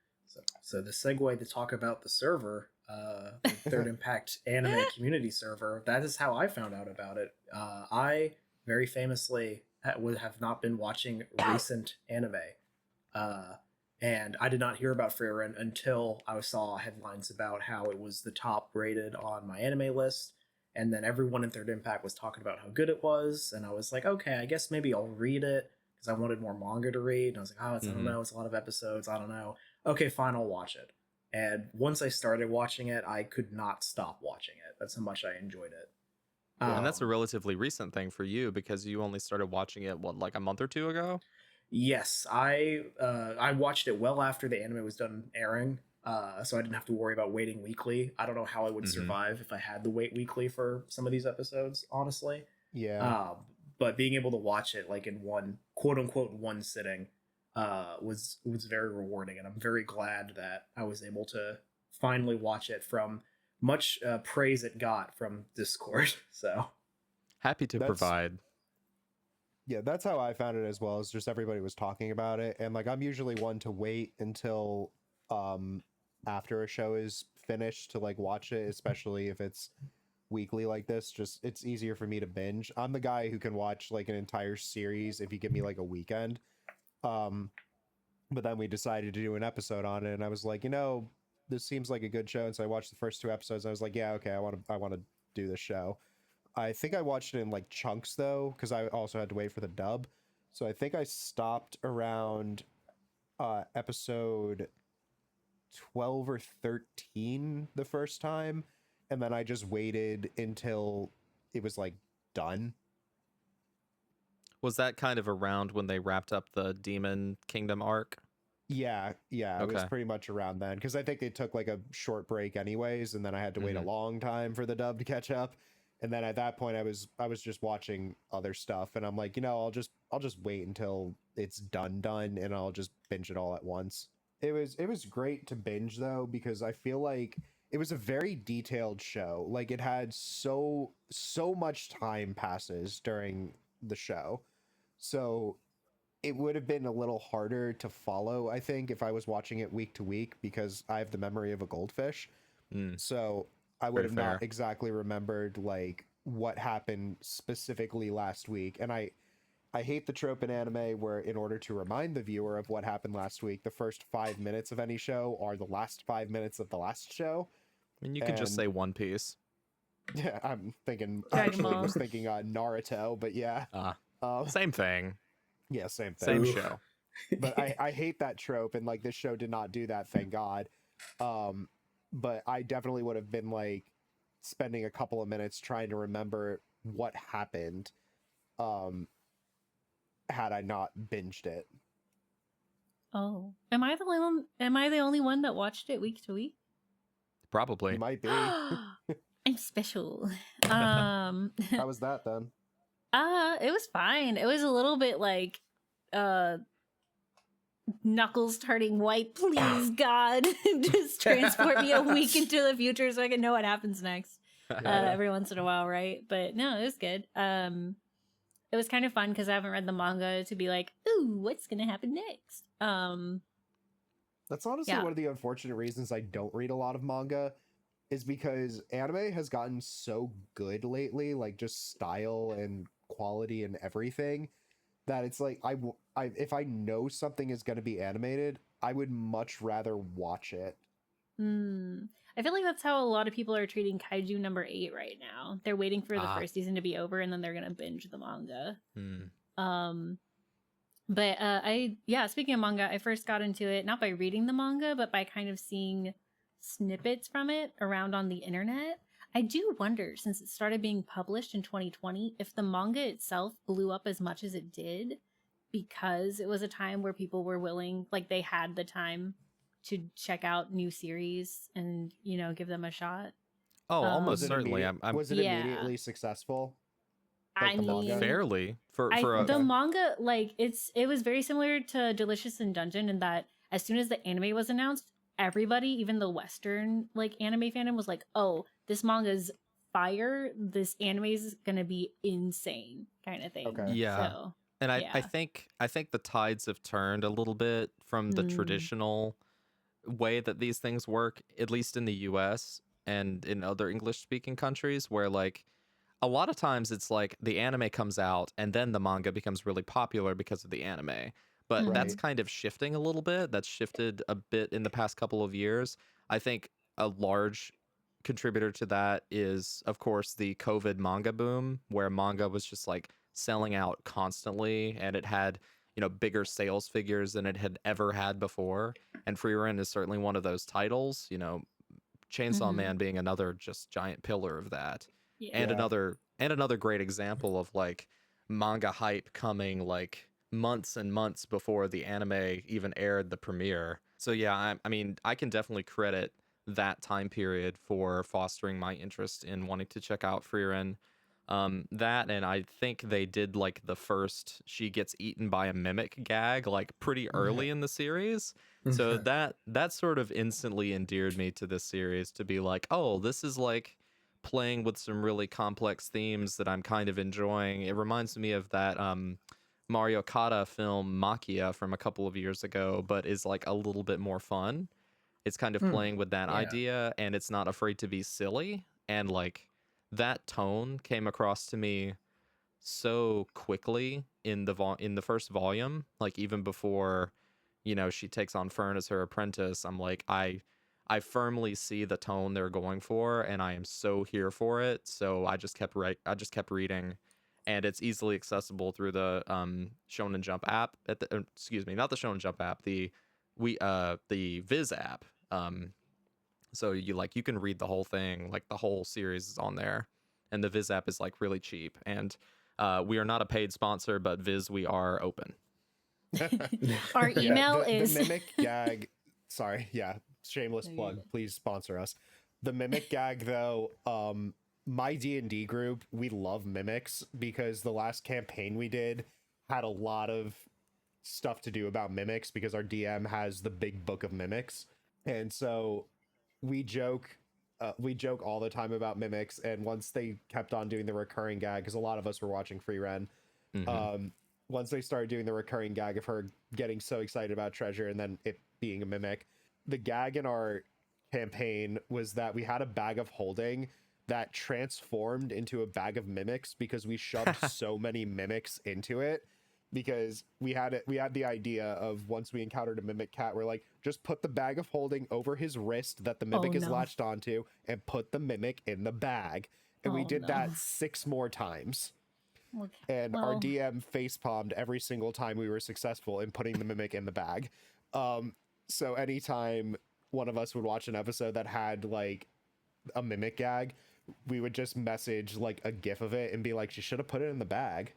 So the segue to talk about the server, the Third Impact anime community server, that is how I found out about it. I very famously would have not been watching recent anime. And I did not hear about Frieren until I saw headlines about how it was the top rated on my anime list. And then everyone in Third Impact was talking about how good it was. And I was like, okay, I guess maybe I'll read it because I wanted more manga to read. And I was like, oh, I don't know. It's a lot of episodes. I don't know. Okay, fine, I'll watch it. And once I started watching it, I could not stop watching it. That's how much I enjoyed it. And that's a relatively recent thing for you because you only started watching it, what, like a month or two ago? Yes, I watched it well after the anime was done airing, so I didn't have to worry about waiting weekly. I don't know how I would survive if I had to wait weekly for some of these episodes, honestly. Yeah. But being able to watch it like in one quote unquote one sitting was very rewarding, and I'm very glad that I was able to finally watch it from much praise it got from Discord. So Happy to provide. Yeah, that's how I found it as well. Is just everybody was talking about it, and like I'm usually one to wait until after a show is finished to like watch it, especially if it's weekly like this. Just it's easier for me to binge. I'm the guy who can watch like an entire series if you give me like a weekend. But then we decided to do an episode on it, and I was like, this seems like a good show, and so I watched the first two episodes. And I was like, yeah, okay, I want to do this show. I think I watched it in like chunks though, because I also had to wait for the dub. So I think I stopped around episode 12 or 13 the first time, and then I just waited until it was like done. Was that kind of around when they wrapped up the Demon Kingdom arc? Yeah, it was Okay. pretty much around then, because I think they took like a short break anyways, and then I had to wait a long time for the dub to catch up. And then at that point, I was just watching other stuff, and I'm like, I'll just wait until it's done, and I'll just binge it all at once. It was great to binge though, because I feel like it was a very detailed show. Like it had so much time passes during the show. So it would have been a little harder to follow, I think, if I was watching it week to week, because I have the memory of a goldfish. So I would Very have fair. not exactly remembered like what happened specifically last week. And I hate the trope in anime where, in order to remind the viewer of what happened last week, the first 5 minutes of any show are the last 5 minutes of the last show. I mean, you could just And say One Piece. yeah, I'm thinking, Dragon actually Ball. was thinking Naruto, but yeah. Same thing. Yeah, same thing. Same Oof. show. But I hate that trope, and like this show did not do that, thank God. But I definitely would have been like spending a couple of minutes trying to remember what happened had I not binged it. Oh, am I the only one? Am I the only one that watched it week to week? Probably. Might be. I'm special. How was that then? It was fine. It was a little bit like knuckles turning white. Please, God, just transport me a week into the future so I can know what happens next. Every once in a while, right? But no, it was good. It was kind of fun because I haven't read the manga to be like, ooh, what's gonna happen next? That's honestly Yeah. one of the unfortunate reasons I don't read a lot of manga, is because anime has gotten so good lately, like just style and quality and everything, that it's like if I know something is going to be animated, I would much rather watch it. I feel like that's how a lot of people are treating Kaiju number 8 right now. They're waiting for the first season to be over and then they're gonna binge the manga. But speaking of manga, I first got into it not by reading the manga, but by kind of seeing snippets from it around on the internet. I do wonder, since it started being published in 2020, if the manga itself blew up as much as it did because it was a time where people were willing, like they had the time to check out new series and, you know, give them a shot. Oh, almost Was it certainly. was it Yeah. immediately successful? I the manga? mean, fairly for the manga, like it was very similar to Delicious in Dungeon in that as soon as the anime was announced, everybody, even the Western like anime fandom, was like, "Oh, this manga's fire! This anime is gonna be insane," kind of thing. Okay. Yeah. So, And I yeah. think the tides have turned a little bit from the traditional way that these things work, at least in the US and in other English speaking countries, where like a lot of times it's like the anime comes out and then the manga becomes really popular because of the anime. But that's Right. kind of shifting a little bit. That's shifted a bit in the past couple of years. I think a large contributor to that is, of course, the COVID manga boom, where manga was just like selling out constantly and it had, you know, bigger sales figures than it had ever had before. And Frieren is certainly one of those titles, you know, Chainsaw Man being another just giant pillar of that. Yeah. And another great example of like manga hype coming like months and months before the anime even aired the premiere. So yeah, I mean, I can definitely credit that time period for fostering my interest in wanting to check out Frieren. That, and I think they did like the first she gets eaten by a mimic gag like pretty early in the series. So that sort of instantly endeared me to this series, to be like, oh, this is like playing with some really complex themes that I'm kind of enjoying. It reminds me of that Mario Kata film Makia from a couple of years ago, but is like a little bit more fun. It's kind of playing with that Yeah. idea, and it's not afraid to be silly. And like that tone came across to me so quickly in the first volume, like even before, you know, she takes on Fern as her apprentice. I'm like, I firmly see the tone they're going for, and I am so here for it. So I just kept reading, and it's easily accessible through the Shonen Jump app. Excuse me, not the Shonen Jump app, the Viz app. So you can read the whole thing, like the whole series is on there, and the Viz app is like really cheap. And we are not a paid sponsor, but Viz, we are open. Our email the is mimic gag. Sorry, yeah, shameless No, you're plug. good. Please sponsor us. The mimic gag, though. My D&D group, we love mimics because the last campaign we did had a lot of stuff to do about mimics because our DM has the big book of mimics. And so we joke all the time about mimics. And once they kept on doing the recurring gag, because a lot of us were watching Frieren, once they started doing the recurring gag of her getting so excited about treasure and then it being a mimic, the gag in our campaign was that we had a bag of holding that transformed into a bag of mimics because we shoved so many mimics into it. Because we had the idea of, once we encountered a mimic cat, we're like, just put the bag of holding over his wrist that the mimic is latched onto and put the mimic in the bag. And we did that 6 more times. Okay. And our DM facepalmed every single time we were successful in putting the mimic in the bag. So anytime one of us would watch an episode that had like a mimic gag, we would just message like a gif of it and be like, she should have put it in the bag.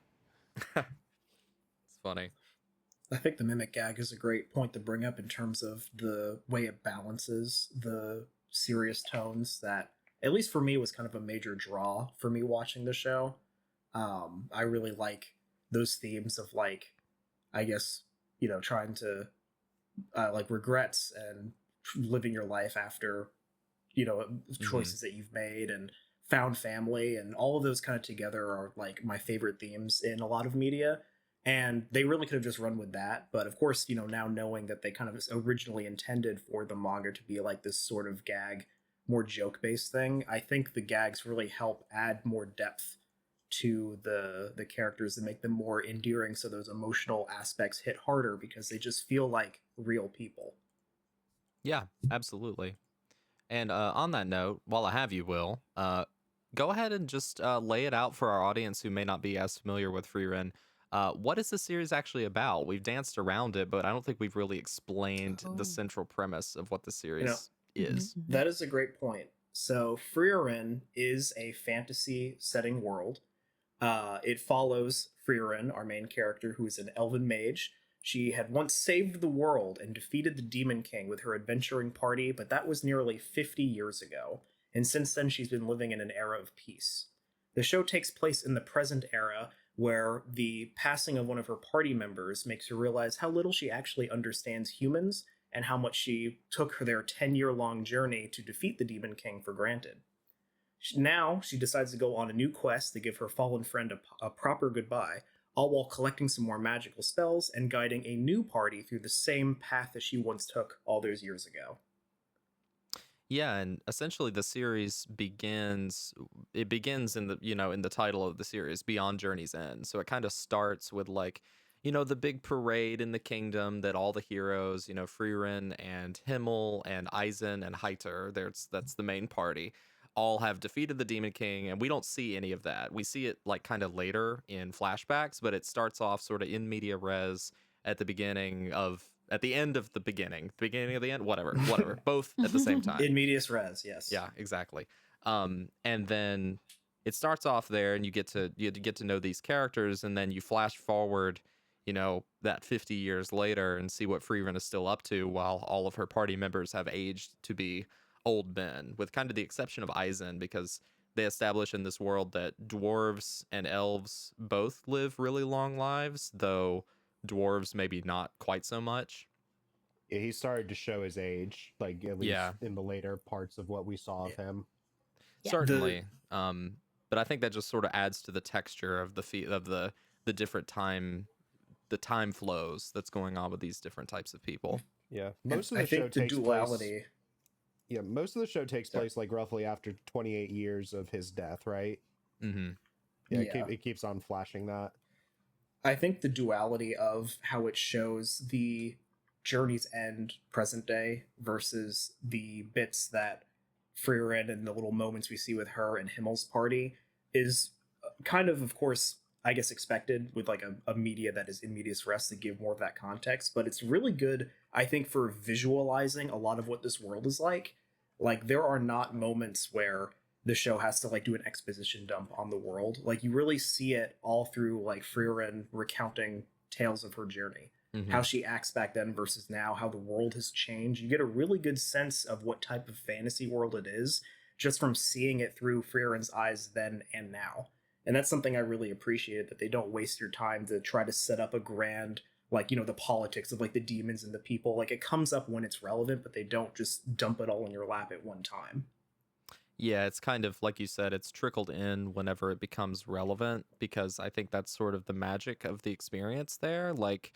It's funny. I think the mimic gag is a great point to bring up in terms of the way it balances the serious tones that, at least for me, was kind of a major draw for me watching the show. I really like those themes of, like, I guess, you know, trying to like regrets and living your life after, you know, choices that you've made, and found family, and all of those kind of together are like my favorite themes in a lot of media. And they really could have just run with that. But of course, you know, now knowing that they kind of originally intended for the manga to be like this sort of gag, more joke-based thing, I think the gags really help add more depth to the characters and make them more endearing, so those emotional aspects hit harder because they just feel like real people. Yeah, absolutely. And on that note, while I have you, Will, go ahead and just lay it out for our audience who may not be as familiar with Frieren. What is the series actually about? We've danced around it, but I don't think we've really explained the central premise of what the series is. That is a great point. So Frieren is a fantasy setting world. It follows Frieren, our main character, who is an elven mage. She had once saved the world and defeated the Demon King with her adventuring party, but that was nearly 50 years ago, and since then she's been living in an era of peace. The show takes place in the present era, where the passing of one of her party members makes her realize how little she actually understands humans and how much she took their 10-year-long journey to defeat the Demon King for granted. Now she decides to go on a new quest to give her fallen friend a proper goodbye, all while collecting some more magical spells and guiding a new party through the same path that she once took all those years ago. Yeah, and essentially the series begins in the, you know, in the title of the series, Beyond Journey's End. So it kind of starts with, like, you know, the big parade in the kingdom that all the heroes, you know, Frieren and Himmel and Eisen and Heiter, that's the main party, all have defeated the Demon King, and we don't see any of that. We see it like kind of later in flashbacks, but it starts off sort of in media res at the end of the beginning of the end, whatever, both at the same time. In medias res, yes. Yeah, exactly. And then it starts off there, and you get to know these characters, and then you flash forward, you know, that 50 years later, and see what Frieren is still up to, while all of her party members have aged to be old men, with kind of the exception of Eisen, because they establish in this world that dwarves and elves both live really long lives, though dwarves maybe not quite so much. Yeah, he started to show his age, like at least in the later parts of what we saw of him. Yeah. Certainly. But I think that just sort of adds to the texture of the different time flows that's going on with these different types of people. Yeah, most of the show takes place. Yeah, most of the show takes place like roughly after 28 years of his death, right? Mm-hmm. Yeah, it keeps on flashing that. I think the duality of how it shows the Journey's End present day versus the bits that Frieren and the little moments we see with her and Himmel's party is kind of course, I guess expected with like a media that is in medias res to give more of that context, but it's really good, I think, for visualizing a lot of what this world is like. Like, there are not moments where the show has to like do an exposition dump on the world. Like, you really see it all through like Frieren recounting tales of her journey, how she acts back then versus now, how the world has changed. You get a really good sense of what type of fantasy world it is just from seeing it through Frieren's eyes then and now. And that's something I really appreciate, that they don't waste your time to try to set up a grand, like, the politics of like the demons and the people. Like, it comes up when it's relevant, but they don't just dump it all in your lap at one time. Yeah, it's kind of like you said, it's trickled in whenever it becomes relevant, because I think that's sort of the magic of the experience there. Like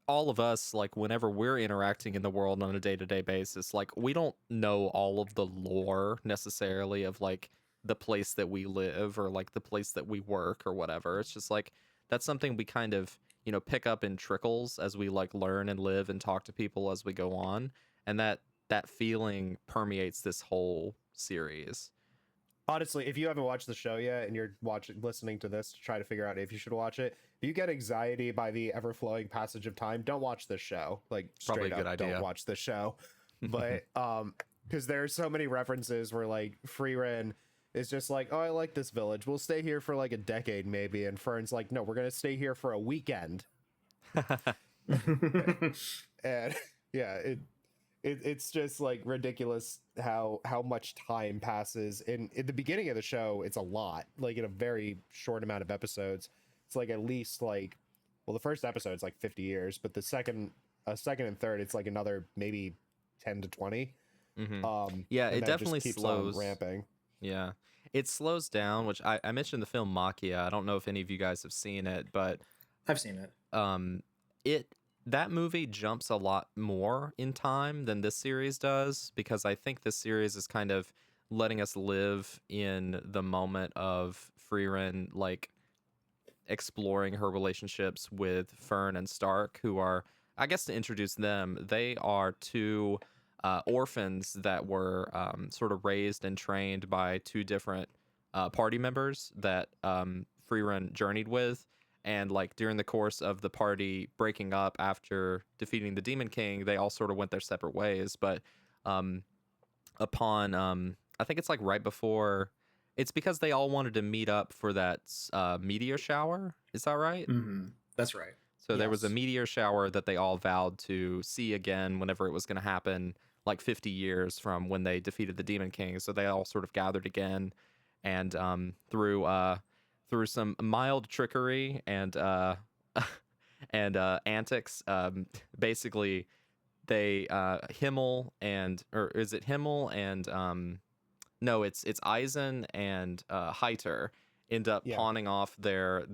all of us, like whenever we're interacting in the world on a day-to-day basis, like we don't know all of the lore necessarily of like the place that we live or like the place that we work or whatever. It's just like that's something we kind of, pick up in trickles as we like learn and live and talk to people as we go on. And that feeling permeates this whole series. Honestly, if you haven't watched the show yet and you're listening to this to try to figure out if you should watch it, if you get anxiety by the ever-flowing passage of time, don't watch this show. Like, Probably straight a good up, idea. don't watch this show. But because there are so many references where like Frieren is just like, oh, I like this village. We'll stay here for like a decade maybe, and Fern's like, no, we're gonna stay here for a weekend. And yeah, it's just like ridiculous how much time passes. In the beginning of the show, it's a lot, like in a very short amount of episodes. It's like at least like, well, the first episode's like 50 years, but the second and third, it's like another maybe 10 to 20. Yeah, and it that definitely just keeps slows. on ramping. Yeah, it slows down, which I mentioned the film Machia. I don't know if any of you guys have seen it, but I've seen it. it that movie jumps a lot more in time than this series does, because I think this series is kind of letting us live in the moment of Frieren like exploring her relationships with Fern and Stark, who are, I guess to introduce them, they are two orphans that were sort of raised and trained by two different party members that Frieren journeyed with. And like during the course of the party breaking up after defeating the Demon King, they all sort of went their separate ways. But upon, I think it's like right before, it's because they all wanted to meet up for that meteor shower. Is that right? Mm-hmm. That's right. So there was a Yes. meteor shower that they all vowed to see again whenever it was going to happen, like 50 years from when they defeated the Demon King. So they all sort of gathered again, and through some mild trickery and and antics, basically they Himmel and, or is it Himmel and no, it's Eisen and Heiter end up Yeah. pawning off their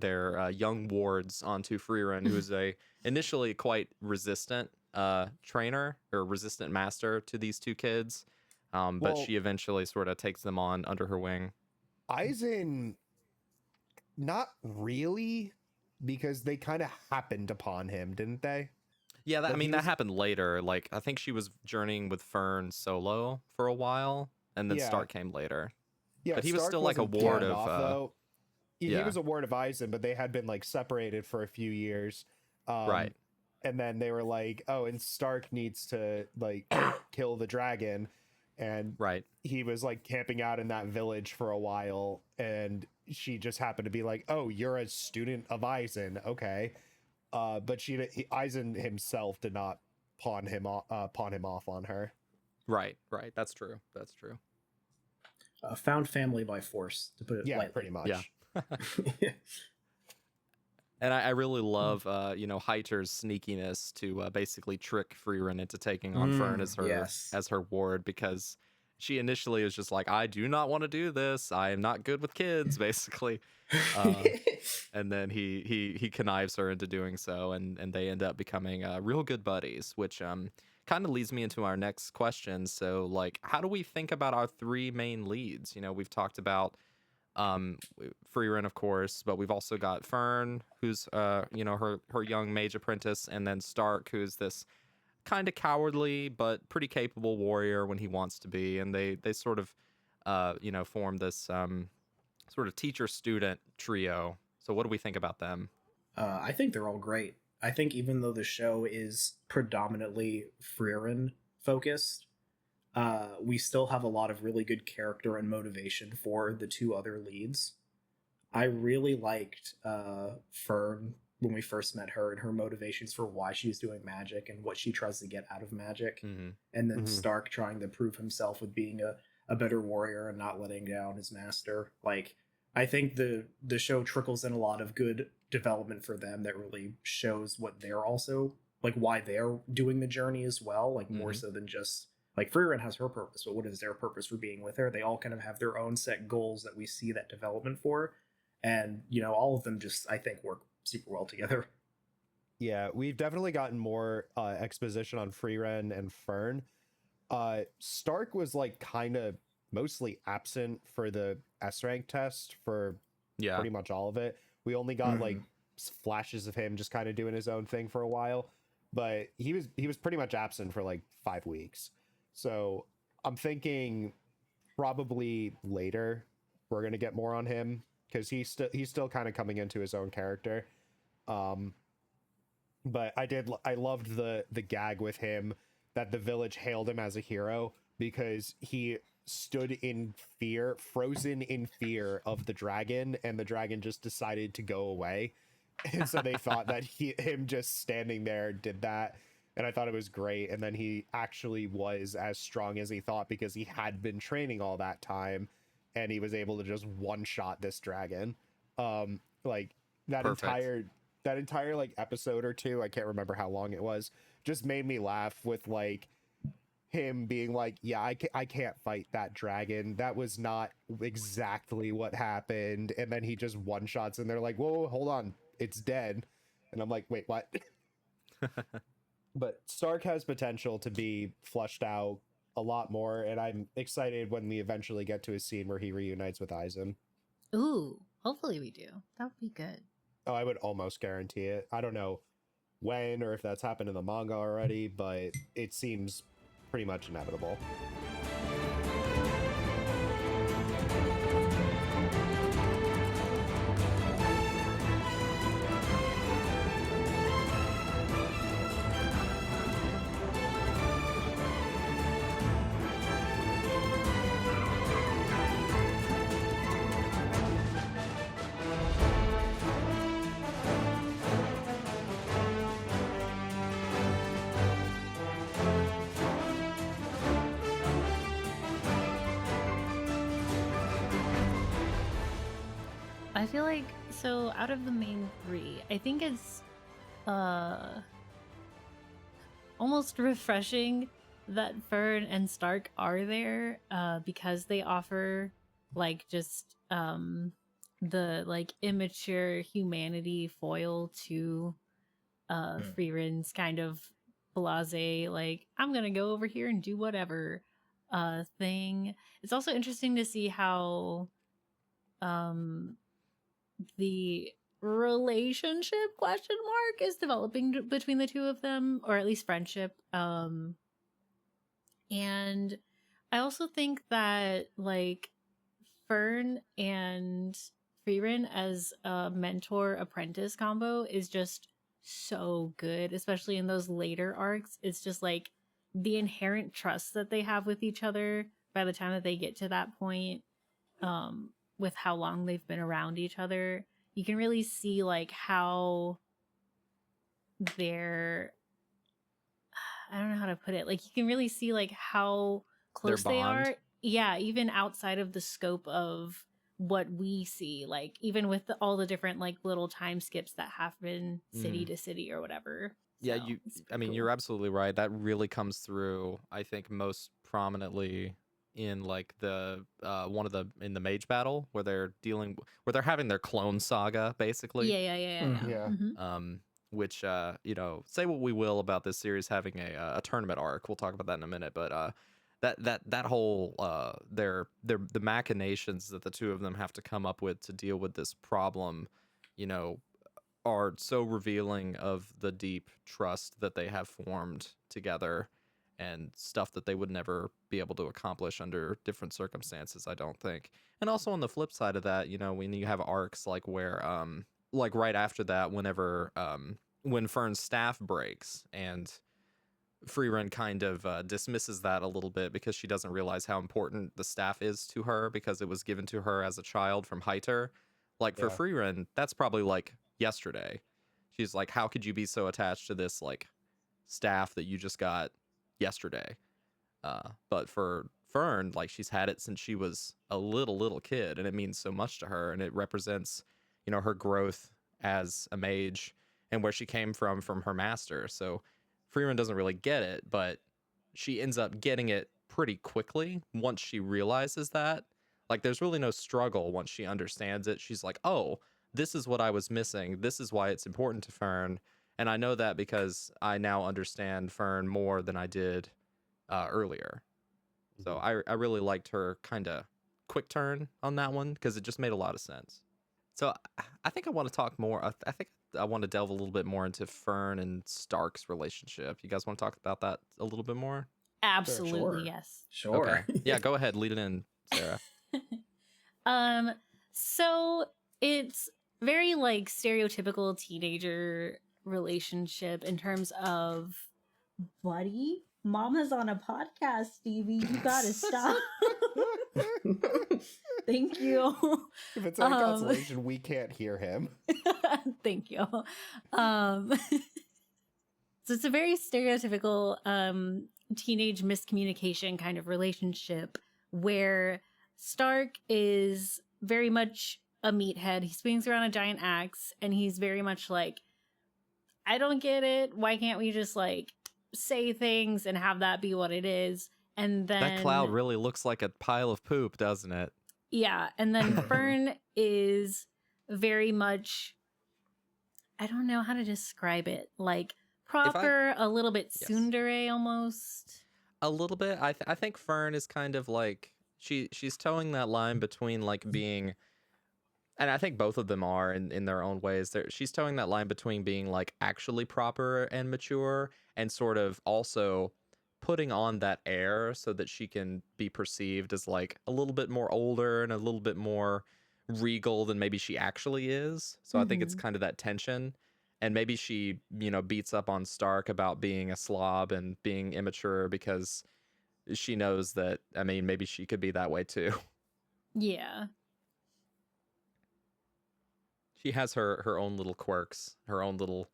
young wards onto Frieren, who is a initially quite resistant trainer or resistant master to these two kids, but Well- she eventually sort of takes them on under her wing. Eisen, not really, because they kind of happened upon him, didn't they? Yeah, Like, I mean he that was- happened later. Like I think she was journeying with Fern solo for a while, and then Yeah. Stark came later. Yeah, But he was Stark still, like, a wasn't ward pawned of, off, though. He yeah. was a ward of Eisen, but they had been like separated for a few years. Right. And then they were like, oh, and Stark needs to like kill the dragon. And Right. he was like camping out in that village for a while. And she just happened to be like, oh, you're a student of Eisen. Okay. But Eisen himself did not pawn him off on her. Right. That's true. Found family by force, to put it Yeah, lightly. pretty much. Yeah. And I really love, Heiter's sneakiness to basically trick Frieren into taking on Fern as her yes. as her ward, because she initially is just like, I do not want to do this. I am not good with kids, basically. And then he connives her into doing so, and they end up becoming real good buddies, which kind of leads me into our next question. So, like, how do we think about our three main leads? We've talked about Frieren, of course, but we've also got Fern, who's her young mage apprentice, and then Stark, who's this kind of cowardly but pretty capable warrior when he wants to be, and they sort of form this sort of teacher student trio. So what do we think about them? I think they're all great. I think even though the show is predominantly Frieren focused, we still have a lot of really good character and motivation for the two other leads. I really liked Fern when we first met her, and her motivations for why she's doing magic and what she tries to get out of magic. Mm-hmm. And then Mhm. Stark trying to prove himself with being a better warrior and not letting down his master. Like, I think the show trickles in a lot of good development for them that really shows what they're also like, why they're doing the journey as well, like more Mhm. so than just like Frieren has her purpose, but what is their purpose for being with her? They all kind of have their own set goals that we see that development for, and all of them just I think work super well together. Yeah, we've definitely gotten more exposition on Frieren and Fern. Stark was like kind of mostly absent for the S rank test for Yeah. pretty much all of it. We only got like flashes of him just kind of doing his own thing for a while, but he was pretty much absent for like 5 weeks. So I'm thinking probably later we're gonna get more on him because he's still kind of coming into his own character. Um, but I loved the gag with him that the village hailed him as a hero because he stood in fear, frozen in fear of the dragon, and the dragon just decided to go away. And so they thought that him just standing there did that. And I thought it was great. And then he actually was as strong as he thought because he had been training all that time and he was able to just one shot this dragon. Like that Perfect. entire like episode or two, I can't remember how long it was, just made me laugh with like him being like, yeah, I can't fight that dragon. That was not exactly what happened. And then he just one shots and they're like, whoa, hold on, it's dead. And I'm like, wait, what? But Stark has potential to be flushed out a lot more, and I'm excited when we eventually get to a scene where he reunites with Aizen. Ooh, hopefully we do. That would be good. Oh, I would almost guarantee it. I don't know when or if that's happened in the manga already, but it seems pretty much inevitable. I feel like so out of the main three, I think it's uh almost refreshing that Fern and Stark are there because they offer like just the like immature humanity foil to Frieren's kind of blase like I'm gonna go over here and do whatever thing. It's also interesting to see how um the relationship question mark is developing between the two of them, or at least friendship. And I also think that like Fern and Frieren as a mentor apprentice combo is just so good, especially in those later arcs. It's just like the inherent trust that they have with each other by the time that they get to that point, with how long they've been around each other. You can really see like how they're I don't know how to put it. Like you can really see like how Their close they bond. are. Yeah, even outside of the scope of what we see, like even with all the different like little time skips that happen city Mhm. to city or whatever. Yeah, So it's I pretty mean, cool. you're absolutely right. That really comes through, I think, most prominently in like the one of the in the mage battle where they're having their clone saga basically. Yeah, yeah, yeah, yeah, yeah. Yeah. Mm-hmm. Which say what we will about this series having a tournament arc. We'll talk about that in a minute, but that whole their the machinations that the two of them have to come up with to deal with this problem, you know, are so revealing of the deep trust that they have formed together and stuff that they would never be able to accomplish under different circumstances, I don't think. And also on the flip side of that, when you have arcs like where like right after that, whenever when Fern's staff breaks and Frieren kind of dismisses that a little bit because she doesn't realize how important the staff is to her because it was given to her as a child from Heiter. Like for Yeah. Frieren, that's probably like yesterday. She's like, how could you be so attached to this like staff that you just got yesterday? But for Fern, like she's had it since she was a little kid, and it means so much to her, and it represents, you know, her growth as a mage and where she came from her master. So Frieren doesn't really get it, but she ends up getting it pretty quickly once she realizes that. Like there's really no struggle once she understands it. She's like, "Oh, this is what I was missing. This is why it's important to Fern." And I know that because I now understand Fern more than I did earlier. So I really liked her kind of quick turn on that one because it just made a lot of sense. So I think I want to talk more. I think I want to delve a little bit more into Fern and Stark's relationship. You guys want to talk about that a little bit more? Absolutely, Sure. yes. Sure. Okay. Yeah, go ahead. Lead it in, Sarah. So it's very like stereotypical teenager relationship in terms of buddy. Mama's on a podcast, Stevie. You gotta stop. Thank you. If it's any consolation, we can't hear him. Thank you. So it's a very stereotypical teenage miscommunication kind of relationship where Stark is very much a meathead. He swings around a giant axe and he's very much like, I don't get it. Why can't we just like say things and have that be what it is? And then That cloud really looks like a pile of poop, doesn't it? yeah, and then Fern is very much, I don't know how to describe it, like proper, a little bit Yes. tsundere almost. A little bit. I think Fern is kind of like she's towing that line between like being, and I think both of them are in their own ways. She's towing that line between being like actually proper and mature and sort of also putting on that air so that she can be perceived as like a little bit more older and a little bit more regal than maybe she actually is. So I think it's kind of that tension. And maybe she, you know, beats up on Stark about being a slob and being immature because she knows that, I mean, maybe she could be that way too. Yeah. She has her own little quirks, her own little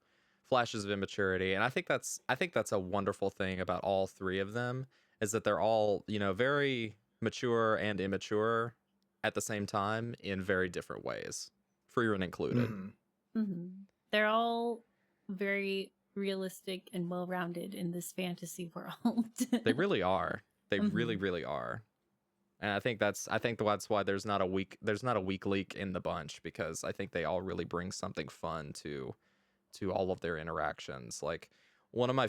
flashes of immaturity, and I think that's a wonderful thing about all three of them is that they're all, you know, very mature and immature at the same time in very different ways, Frieren included. They're all very realistic and well-rounded in this fantasy world. They really are. They really are. And I think that's why there's not a weak leak in the bunch, because I think they all really bring something fun to all of their interactions. Like one of my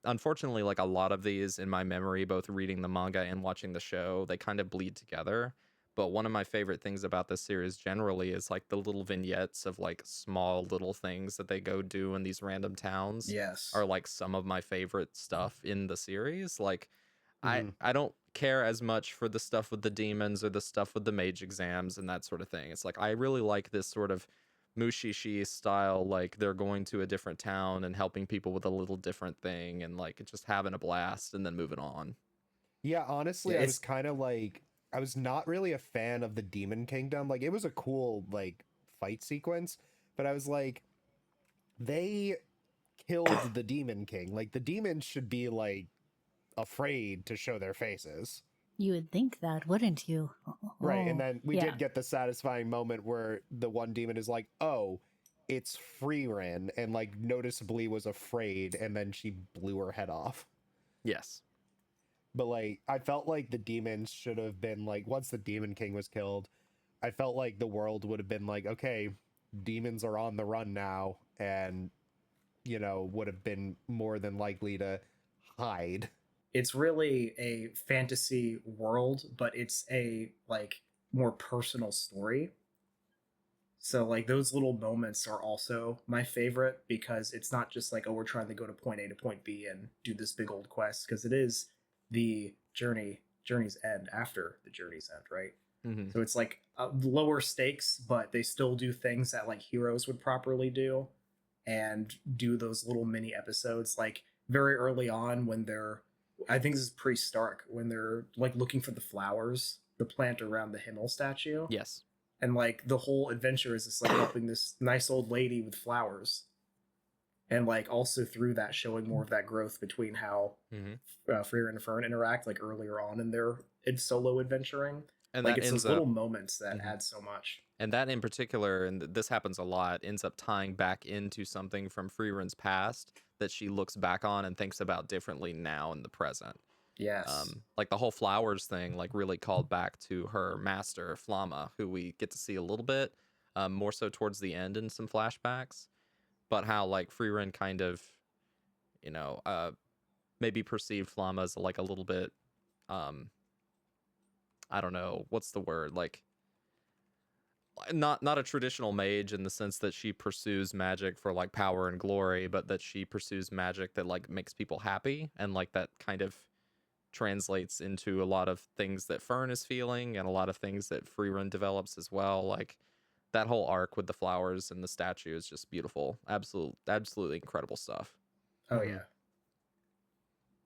unfortunately, like a lot of these in my memory, both reading the manga and watching the show, they kind of bleed together. But one of my favorite things about this series generally is like the little vignettes of like small little things that they go do in these random towns. Yes. Are like some of my favorite stuff in the series. Like I don't care as much for the stuff with the demons or the stuff with the mage exams and that sort of thing. It's like I really like this sort of mushishi style, like they're going to a different town and helping people with a little different thing and like just having a blast and then moving on. Yeah, honestly, Yeah, I was kind of like, I was not really a fan of the Demon Kingdom. Like, it was a cool, like, fight sequence, but I was like, they killed the Demon King. Like, the demons should be, like, afraid to show their faces. You would think that, wouldn't you? Right, and then we Yeah. did get the satisfying moment where the one demon is like, oh, it's Frieren, and, like, noticeably was afraid, and then she blew her head off. Yes. But, like, I felt like the demons should have been, like, once the Demon King was killed, I felt like the world would have been like, okay, demons are on the run now, and, you know, would have been more than likely to hide. It's really a fantasy world, but it's a like more personal story. So like those little moments are also my favorite because it's not just like, oh, we're trying to go to point A to point B and do this big old quest, because it is the journey's end after the journey's end, right? Mm-hmm. So it's like lower stakes, but they still do things that like heroes would properly do and do those little mini episodes. Like very early on when they're, I think this is pre-Stark, when they're like looking for the flowers, the plant around the Himmel statue. Yes. And like the whole adventure is just like helping this nice old lady with flowers. And like also through that showing more of that growth between how Frieren and Fern interact like earlier on in their in solo adventuring. And Like that it's ends those little up moments that Mhm. add so much. And that in particular, and this happens a lot, ends up tying back into something from Freeren's past that she looks back on and thinks about differently now in the present. Yes. Like the whole flowers thing, like really called back to her master Flamma, who we get to see a little bit, more so towards the end in some flashbacks. But how like Frieren kind of, you know, maybe perceived Flamma as like a little bit, I don't know, what's the word, like not a traditional mage in the sense that she pursues magic for like power and glory, but that she pursues magic that like makes people happy, and like that kind of translates into a lot of things that Fern is feeling and a lot of things that Frieren develops as well. Like that whole arc with the flowers and the statue is just beautiful. Absolutely incredible stuff. Oh Mhm. yeah.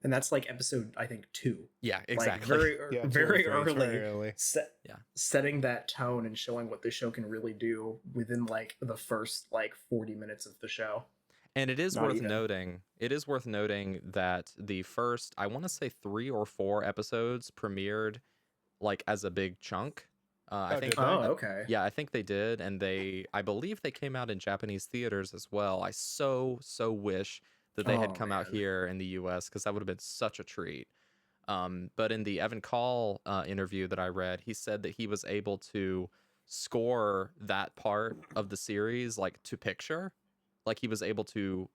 And that's like episode, I think, 2. Yeah, Like exactly. very Yeah, 2 or very 3, it's early, very early. Yeah. setting that tone and showing what the show can really do within like the first like 40 minutes of the show. And it is Not worth even. noting. It is worth noting that the first, I want to say 3 or 4 episodes premiered like as a big chunk. I Oh, think did they? Oh, okay. Yeah, I think they did, and I believe they came out in Japanese theaters as well. I so wish that they had Oh, come out man. here in the U.S. because that would have been such a treat. But in the Evan Call interview that I read, he said that he was able to score that part of the series like to picture, like he was able to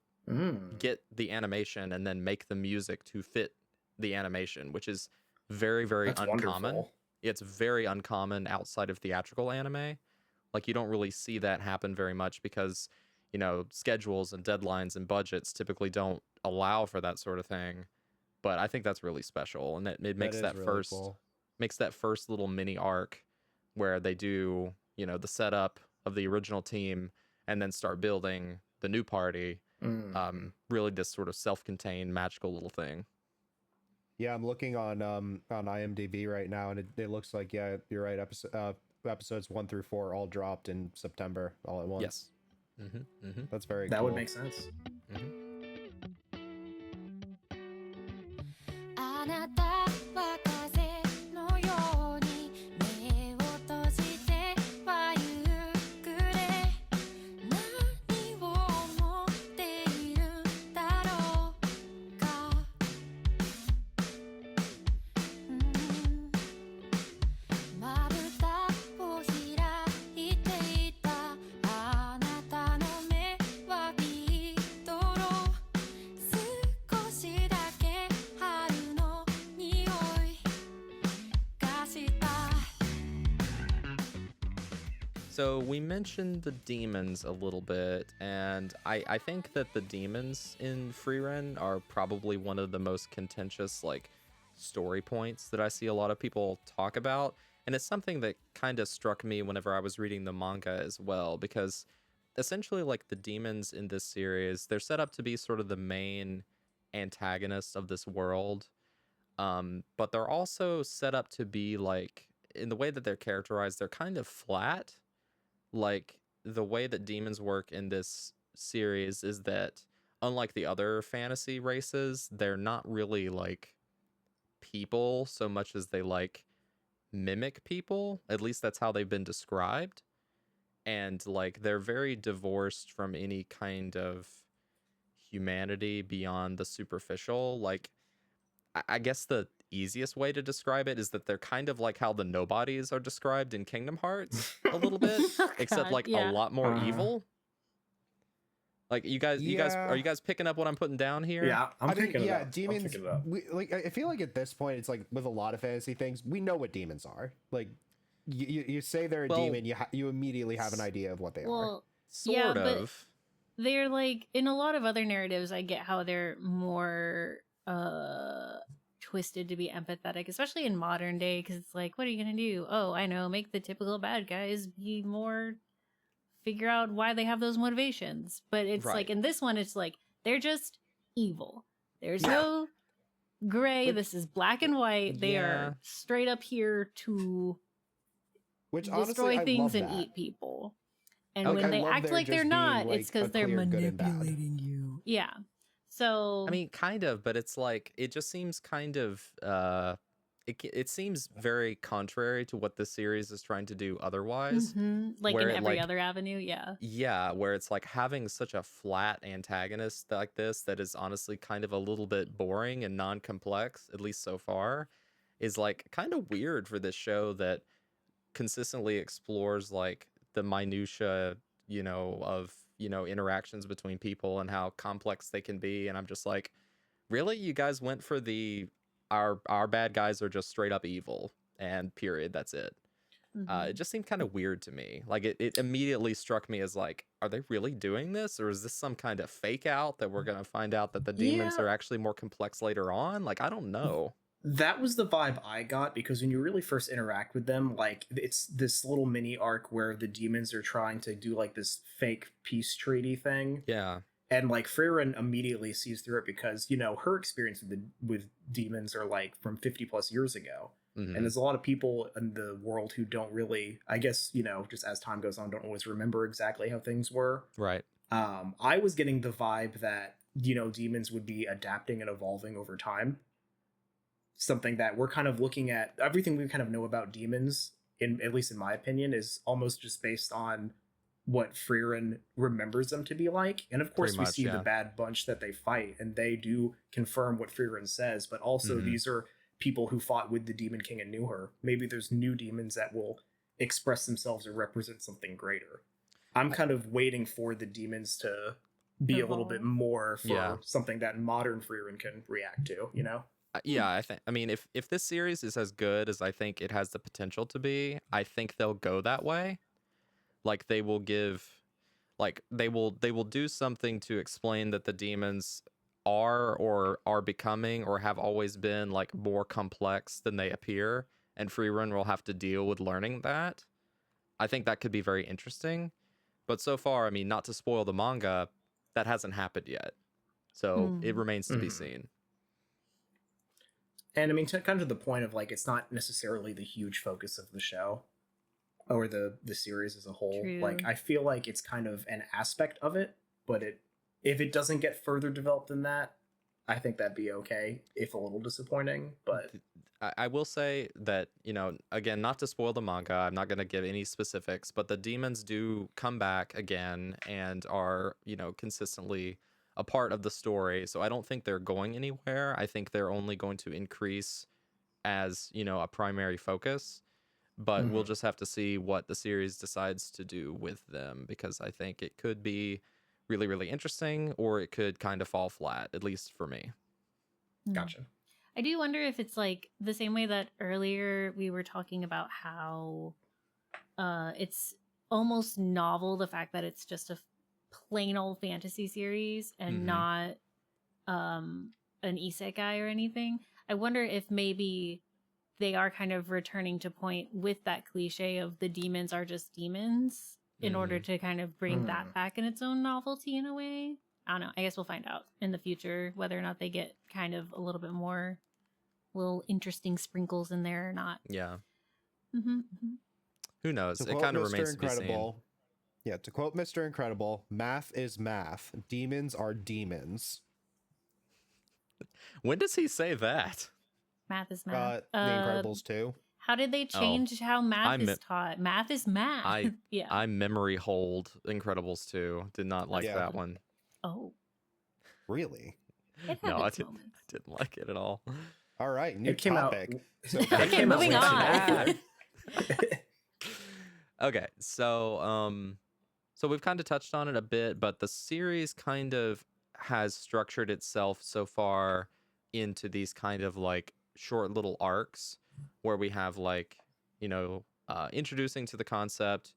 get the animation and then make the music to fit the animation, which is very That's uncommon. wonderful. It's very uncommon outside of theatrical anime. Like you don't really see that happen very much because, you know, schedules and deadlines and budgets typically don't allow for that sort of thing. But I think that's really special, and it That makes is that really first cool. little mini arc where they do, you know, the setup of the original team and then start building the new party. Really this sort of self-contained magical little thing. Yeah, I'm looking on IMDb right now, and it looks like, yeah, you're right. Episodes 1 through 4 all dropped in September all at once. Yes. That's very That cool. would make sense. あなたは風のように目を閉じてはゆっくれ何を思っているんだろうかまぶたを開いていたあなたの目はビートロ少しだけ春の匂いがした So we mentioned the demons a little bit, and I think that the demons in Frieren are probably one of the most contentious like story points that I see a lot of people talk about. And it's something that kind of struck me whenever I was reading the manga as well, because essentially like the demons in this series, they're set up to be sort of the main antagonists of this world. But they're also set up to be like, in the way that they're characterized, they're kind of flat. Like the way that demons work in this series is that unlike the other fantasy races, they're not really like people so much as they like mimic people. At least that's how they've been described. And like they're very divorced from any kind of humanity beyond the superficial. Like I guess the easiest way to describe it is that they're kind of like how the nobodies are described in Kingdom Hearts a little bit, except God, like yeah. a lot more Uh-huh. evil. Like you guys, Yeah. are you guys picking up what I'm putting down here? Yeah, I'm I mean, picking it yeah, up. I'm demons. picking it up. I feel like at this point, it's like with a lot of fantasy things, we know what demons are. Like, you say they're a Well, demon, you immediately have an idea of what they are. Well, Sort yeah, but of. they're like in a lot of other narratives. I get how they're more twisted to be empathetic, especially in modern day, because it's like, what are you gonna do? Oh, I know, make the typical bad guys be more, figure out why they have those motivations. But it's Right. like in this one, it's like they're just evil. There's Yeah. no gray. Which- This is black and white. They Yeah. are straight up here to Which destroy honestly, I things love and that. eat people. And Okay. when I they love act there like they're just not, being, it's like, a because they're clear good and bad. manipulating you. Yeah. So I mean, kind of, but it's like it just seems kind of it seems very contrary to what this series is trying to do otherwise. Like where in it, every like, other avenue, yeah. yeah, where it's like having such a flat antagonist like this that is honestly kind of a little bit boring and non-complex, at least so far, is like kind of weird for this show that consistently explores like the minutia, of, interactions between people and how complex they can be. And I'm just like, really? You guys went for the our bad guys are just straight up evil and period. That's it. It just seemed kind of weird to me. Like it immediately struck me as like, are they really doing this, or is this some kind of fake out that we're gonna find out that the demons Yeah, are actually more complex later on? Like, I don't know. that was the vibe I got because when you really first interact with them, like it's this little mini arc where the demons are trying to do like this fake peace treaty thing, Yeah. and like Frieren immediately sees through it because her experience with demons are like from 50 plus years ago, and Hmm. there's a lot of people in the world who don't really, I guess, just as time goes on, don't always remember exactly how things were. Right. I was getting the vibe that demons would be adapting and evolving over time, something that we're kind of looking at. Everything we kind of know about demons, in at least in my opinion, is almost just based on what Frieren remembers them to be like. And of Pretty course we much. see the Yeah. bad bunch that they fight, and they do confirm what Frieren says, but also Hmm. these are people who fought with the Demon King and knew her. Maybe there's new demons that will express themselves or represent something greater. I'm kind of waiting for the demons to be a little bit Evolve. more for Yeah. something that modern Frieren can react to. Yeah, I mean, if this series is as good as I think it has the potential to be, I think they'll go that way. Like they will give, like they will do something to explain that the demons are or are becoming or have always been like more complex than they appear, and Freerun will have to deal with learning that. I think that could be very interesting. But so far, I mean, not to spoil the manga, that hasn't happened yet. So it Mm. remains to be Mhm. seen. And I mean, kind of to the point of like, it's not necessarily the huge focus of the show or the series as a whole. Like, True. I feel like it's kind of an aspect of it, but if it doesn't get further developed than that, I think that'd be okay, if a little disappointing. But I will say that, again, not to spoil the manga, I'm not going to give any specifics, but the demons do come back again and are, consistently a part of the story. So I don't think they're going anywhere. I think they're only going to increase as, a primary focus. But we'll mhm. just have to see what the series decides to do with them, because I think it could be really, really interesting, or it could kind of fall flat, at least for me. Mm. Gotcha. I do wonder if it's like the same way that earlier we were talking about how it's almost novel, the fact that it's just a plain old fantasy series and Mhm. not an isekai or anything. I wonder if maybe they are kind of returning to point with that cliche of the demons are just demons in order Mhm. to kind of bring Mhm. that back in its own novelty in a way. I don't know. I guess we'll find out in the future whether or not they get kind of a little bit more little interesting sprinkles in there or not. Yeah. Mm-hmm. Who knows? To It quote kind of Mr. remains to be seen. Incredible, yeah, to quote Mr. Incredible, math is math. Demons are demons. When does he say that? Math is math. The Incredibles too. How did they Oh, change how math I is me- taught? Math is math. I Yeah. I memory hold Incredibles 2. Did not like Yeah. that one. Oh, Really? it had No, I its didn't. moments. I didn't like it at all. All right, new It came out. topic. So It Okay, came out moving way too on. after. Okay, so we've kind of touched on it a bit, but the series kind of has structured itself so far into these kind of like short little arcs where we have like, introducing to the concept,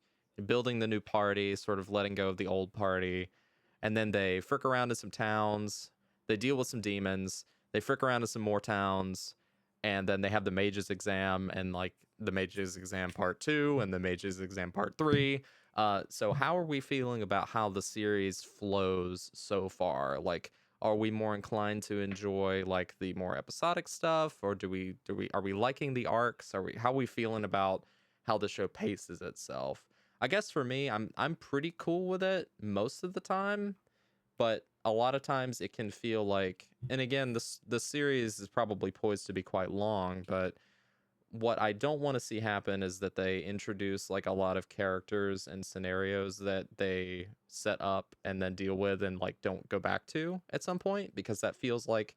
building the new party, sort of letting go of the old party, and then they frick around in some towns, they deal with some demons, they frick around in some more towns, and then they have the mages exam and like the mages exam part 2 and the mages exam part 3. So how are we feeling about how the series flows so far? Like, are we more inclined to enjoy like the more episodic stuff, or are we liking the arcs? How are we feeling about how the show paces itself? I guess for me, I'm pretty cool with it most of the time, but a lot of times it can feel like, and again, the series is probably poised to be quite long, but what I don't want to see happen is that they introduce like a lot of characters and scenarios that they set up and then deal with and like don't go back to at some point, because that feels like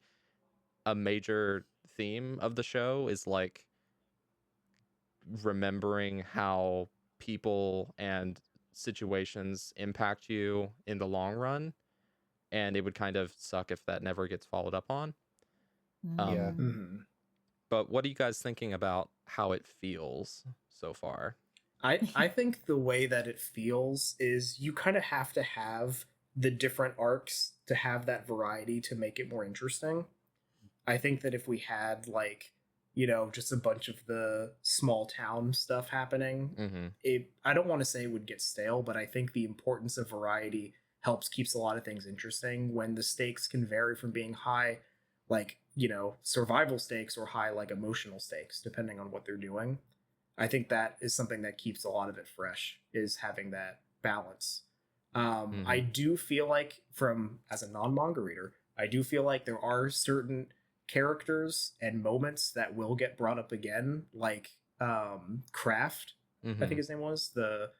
a major theme of the show is like remembering how people and situations impact you in the long run, and it would kind of suck if that never gets followed up on. Yeah. Mhm. But what are you guys thinking about how it feels so far? I think the way that it feels is you kind of have to have the different arcs to have that variety to make it more interesting. I think that if we had like, just a bunch of the small town stuff happening, Mm-hmm. I don't want to say it would get stale, but I think the importance of variety keeps a lot of things interesting when the stakes can vary from being high, like, survival stakes, or high, like, emotional stakes, depending on what they're doing. I think that is something that keeps a lot of it fresh, is having that balance. I do feel like, as a non-manga reader, I do feel like there are certain characters and moments that will get brought up again, like Kraft, Mm-hmm. I think his name was, the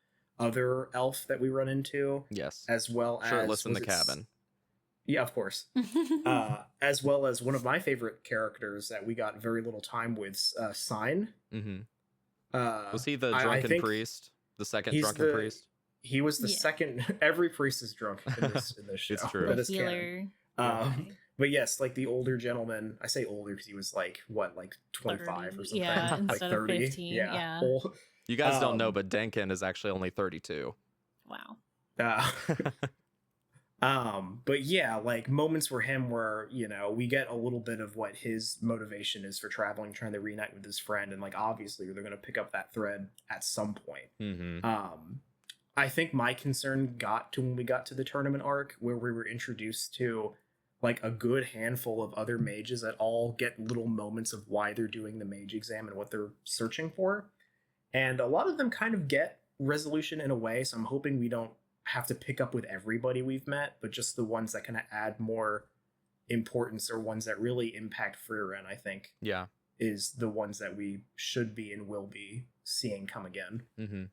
other elf that we run into, Yes. as well as Shirtless in was the cabin. Yeah, of course. As well as one of my favorite characters that we got very little time with, Sign. Mm-hmm. Was he the I drunken think priest? The second he's drunken priest? He was the Yeah. second. Every priest is drunk in this show. It's true. That The is canon. healer. Um, but yes, like the older gentleman. I say older because he was like 25 or 30, something. yeah, like instead of 30. 15, yeah. Old. You guys don't know, Um, but Denkin is actually only 32. Wow. Uh, but yeah, like moments where we get a little bit of what his motivation is for traveling, trying to reunite with his friend, and like obviously they're going to pick up that thread at some point. Mm-hmm. I think my concern got to when we got to the tournament arc, where we were introduced to like a good handful of other mages that all get little moments of why they're doing the mage exam and what they're searching for, and a lot of them kind of get resolution in a way. So I'm hoping we don't have to pick up with everybody we've met, but just the ones that kind of add more importance, or ones that really impact Frieren, I think, Yeah. is the ones that we should be and will be seeing come again. Mm-hmm.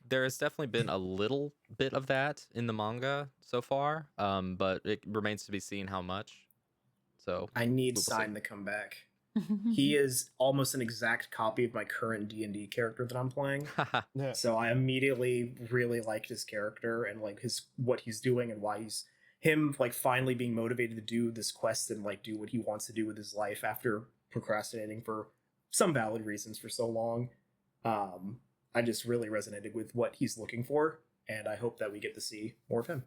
There has definitely been a little bit of that in the manga so far, but it remains to be seen how much. So I need we'll see. Sign to come back. He is almost an exact copy of my current D&D character that I'm playing. Yeah. So I immediately really liked his character and like what he's doing, and why he's like finally being motivated to do this quest and like do what he wants to do with his life after procrastinating for some valid reasons for so long. I just really resonated with what he's looking for, and I hope that we get to see more of him.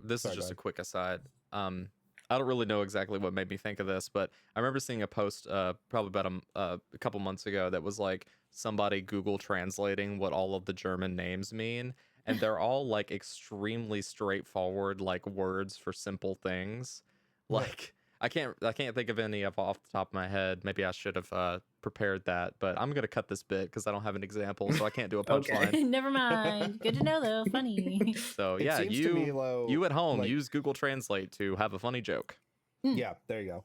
This Sorry, is just go a quick aside. I don't really know exactly what made me think of this, but I remember seeing a post probably about a couple months ago that was like somebody Google translating what all of the German names mean, and they're all like extremely straightforward, like words for simple things. Like I can't think of any off the top of my head. Maybe I should have prepared that, but I'm gonna cut this bit because I don't have an example, so I can't do a Okay. punchline. Never mind. Good to know though. Funny. So It yeah, seems to me, you at home like- use Google Translate to have a funny joke. Yeah, there you go.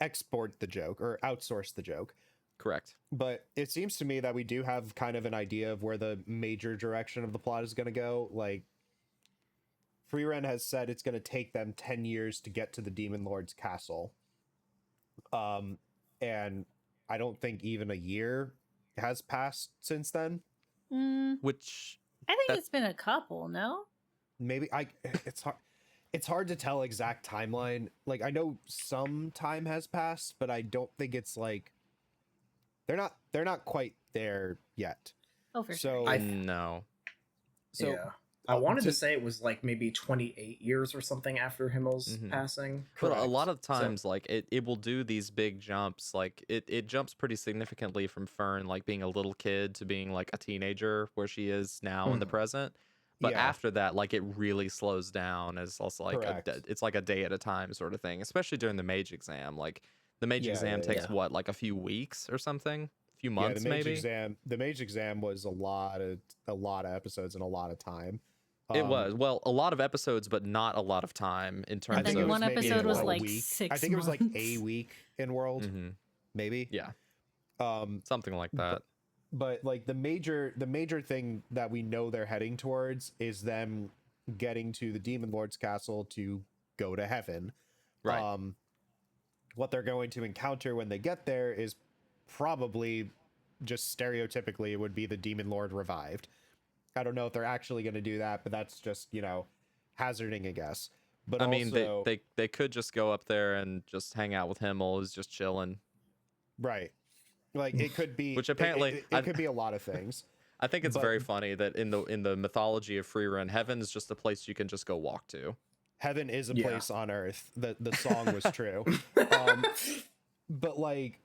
Export the joke or outsource the joke. Correct. But it seems to me that we do have kind of an idea of where the major direction of the plot is going to go. Like, Frieren has said it's going to take them 10 years to get to the Demon Lord's castle. And I don't think even a year has passed since then. Which I think That- it's been a couple, no? Maybe it's hard to tell exact timeline. Like, I know some time has passed, but I don't think it's like they're not quite there yet. Oh, for So sure. no. So yeah. I wanted to to- say it was like maybe 28 years or something after Himmel's Mhm. passing. But a Correct. lot of So- times, like it will do these big jumps. Like it jumps pretty significantly from Fern, like being a little kid to being like a teenager, where she is now in the Mhm. present. But Yeah. after that, like it really slows down. As also like Correct. it's like a day at a time sort of thing. Especially during the mage exam. Like the mage Yeah, exam yeah, takes yeah. what, like a few weeks or something, a few months the mage maybe. exam. The mage exam was a lot of episodes and a lot of time. It was a lot of episodes, but not a lot of time in terms then it of was one maybe episode was a like week. 6 I think it was like a months. week in World, Mhm. maybe. Yeah. Something like that. But like the major thing that we know they're heading towards is them getting to the Demon Lord's castle to go to heaven. Right. What they're going to encounter when they get there is probably just stereotypically it would be the Demon Lord revived. I don't know if they're actually going to do that, but that's just, hazarding a guess. But I mean, also, they could just go up there and just hang out with Himmel, who's just chilling. right. Like it could be, Which apparently it could be a lot of things. I think it's But very funny that in the mythology of Frieren, heaven is just a place you can just go walk to. Heaven is a Yeah. place on earth. The song was true. But like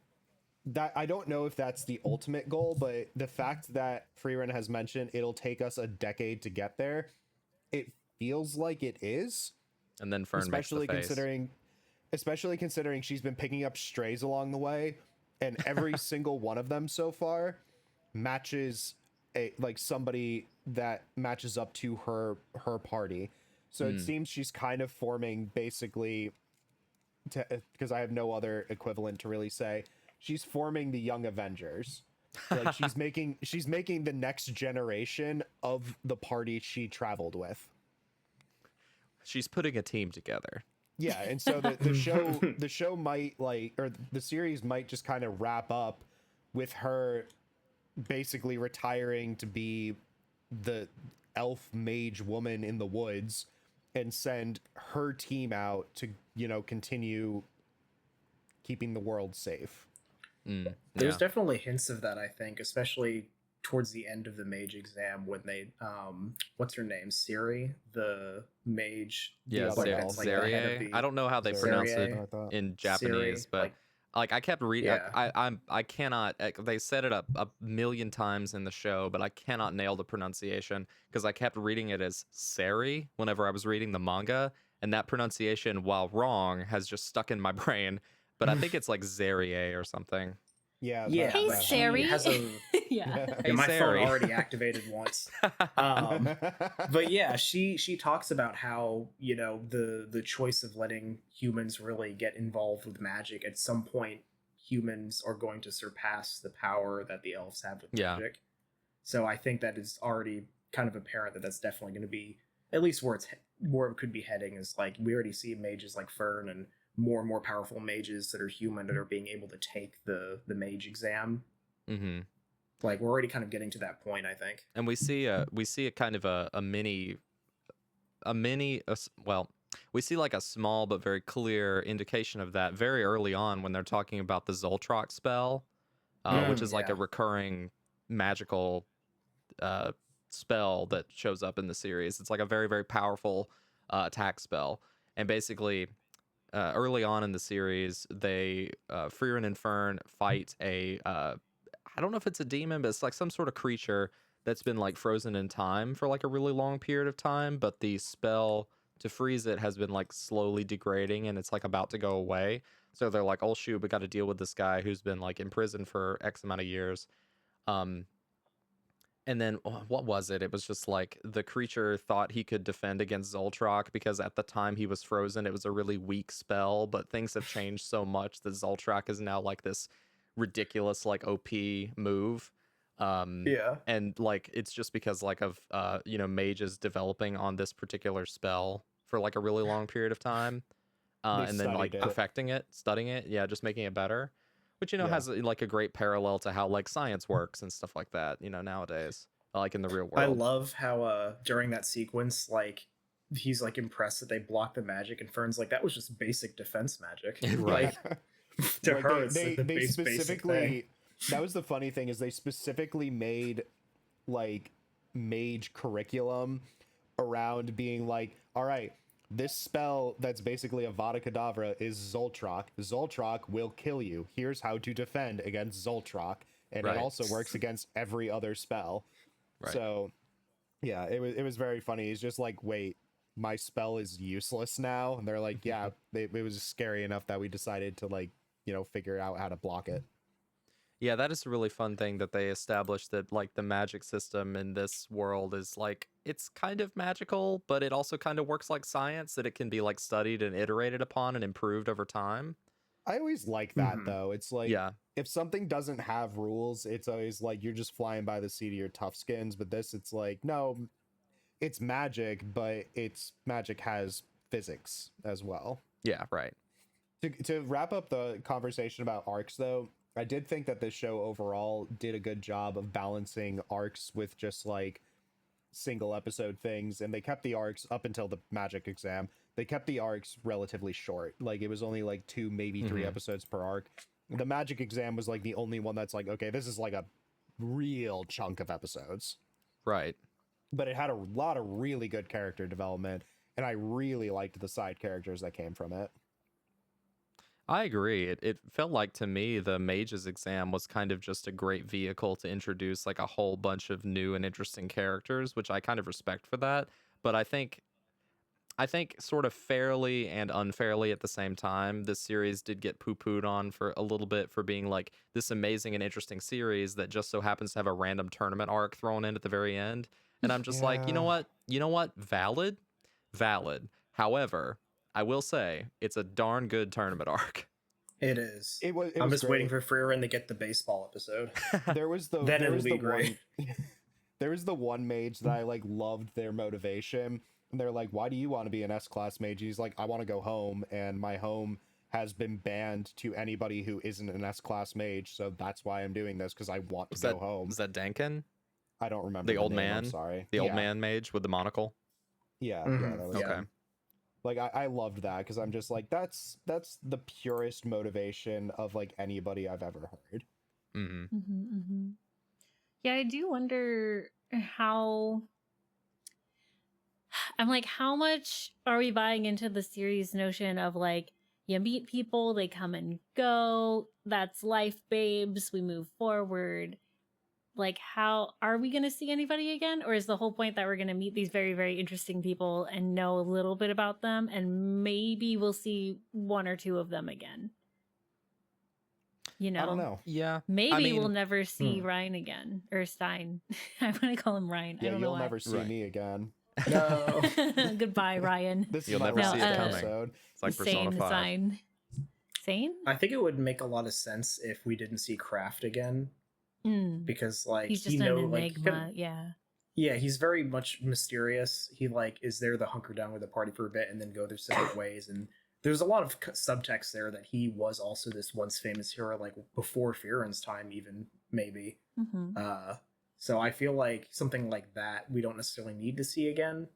that, I don't know if that's the ultimate goal, but the fact that Frieren has mentioned it'll take us a decade to get there, it feels like it is. And then Fern makes the face. Especially considering she's been picking up strays along the way, and every single one of them so far matches somebody that matches up to her party. So it seems she's kind of forming basically, because I have no other equivalent to really say, she's forming the Young Avengers. Like she's making the next generation of the party she traveled with. She's putting a team together. Yeah, and so the show might the series might just kind of wrap up with her basically retiring to be the elf mage woman in the woods and send her team out to, continue keeping the world safe. There's definitely hints of that, I think, especially towards the end of the mage exam when they what's her name, Siri, the mage. Yeah, the other one's, like, the head of Zerie. the- I don't know how they Zerie. pronounce it Siri, in Japanese, but like I kept reading. Yeah. I cannot. They said it a million times in the show, but I cannot nail the pronunciation because I kept reading it as Sari whenever I was reading the manga, and that pronunciation, while wrong, has just stuck in my brain. But I think it's like Zerie or something. Yeah. Yeah, Hey, but she Siri. has a Yeah. Hey, my Sari. phone already activated once. But yeah, she talks about how, the choice of letting humans really get involved with magic, at some point humans are going to surpass the power that the elves have with Yeah. magic. So I think that is already kind of apparent that that's definitely going to be at least where it could be heading, is like we already see mages like Fern and more powerful mages that are human that are being able to take the mage exam. Mm-hmm. Like we're already kind of getting to that point, I think. And we see a kind of we see like a small but very clear indication of that very early on when they're talking about the Zoltrak spell, which is like a Yeah. recurring magical spell that shows up in the series. It's like a very, very powerful attack spell. And basically, early on in the series, they Frieren and Fern fight I don't know if it's a demon, but it's like some sort of creature that's been like frozen in time for like a really long period of time, but the spell to freeze it has been like slowly degrading and it's like about to go away. So they're like, oh shoot, we got to deal with this guy who's been like in prison for X amount of years. And then what was it? It was just like the creature thought he could defend against Zoltrak because at the time he was frozen, it was a really weak spell, but things have changed so much that Zoltrak is now like this ridiculous like OP move. Yeah. And like it's just because like of mages developing on this particular spell for like a really long period of time. And then like studied it. perfecting it, studying it, just making it better. Which Yeah. has like a great parallel to how like science works and stuff like that, nowadays, like in the real world. I love how during that sequence, like he's like impressed that they blocked the magic, and Fern's like, that was just basic defense magic. Right. Like, to Like, her, it's like the they basic thing. specifically that was the funny thing, is they specifically made like mage curriculum around being like, all right, this spell that's basically a Vada Kedavra is Zoltrak. Zoltrak will kill you. Here's how to defend against Zoltrak. And Right. it also works against every other spell. Right. So yeah, it was very funny. He's just like, wait, my spell is useless now? And they're like, yeah, it was scary enough that we decided to like, figure out how to block it. Yeah, that is a really fun thing that they established, that like the magic system in this world is like, it's kind of magical, but it also kind of works like science, that it can be like studied and iterated upon and improved over time. I always like that Mhm. though. It's like, Yeah. if something doesn't have rules, it's always like you're just flying by the seat of your tough skins. But this, it's like, no, it's magic, but it's magic has physics as well. Yeah, right. To wrap up the conversation about arcs, though, I did think that this show overall did a good job of balancing arcs with just like single episode things, and they kept the arcs up until the magic exam. They kept the arcs relatively short. Like it was only like 2, maybe 3 episodes per arc. The magic exam was like the only one that's like, okay, this is like a real chunk of episodes. Right. But it had a lot of really good character development, and I really liked the side characters that came from it. I agree. It felt like to me the mage's exam was kind of just a great vehicle to introduce like a whole bunch of new and interesting characters, which I kind of respect for that. But I think sort of fairly and unfairly at the same time, this series did get poo-pooed on for a little bit for being like this amazing and interesting series that just so happens to have a random tournament arc thrown in at the very end. And I'm just like, you know what? Valid. However, I will say it's a darn good tournament arc. It is. It I'm was just waiting for Frieren to get the baseball episode. There was the Then there it'll was be the great. one there was the one mage that I like loved their motivation. And they're like, why do you want to be an S-class mage? He's like, I want to go home, and my home has been banned to anybody who isn't an S-class mage, so that's why I'm doing this, because I want to go home. Was that Dankin? I don't remember The old name, man? I'm sorry. The old man mage with the monocle? Yeah, Mhm, that was Okay. him. Like I loved that, because I'm just like, that's the purest motivation of like anybody I've ever heard. Mm-hmm. Yeah, I do wonder how. I'm like, how much are we buying into the series notion of like, you meet people, they come and go, that's life, babes, we move forward. Like, how are we going to see anybody again? Or is the whole point that we're going to meet these very, very interesting people and know a little bit about them, and maybe we'll see 1 or 2 of them again? You know? I don't know. Yeah. Maybe we'll never see Ryan again. Or Stein. I want to call him Ryan. I Yeah, don't know you'll why. never see Right. me again. No. Goodbye, Ryan. This You'll is my never last see it coming. episode. It's like Persona Sane 5. sign. Sane? I think it would make a lot of sense if we didn't see Kraft again, because like He's just he an know like enigma, yeah. yeah, he's very much mysterious. He like is there to hunker down with the party for a bit and then go their separate ways. And there's a lot of subtext there that he was also this once famous hero, like before Frieren's time, even maybe. So I feel like something like that we don't necessarily need to see again,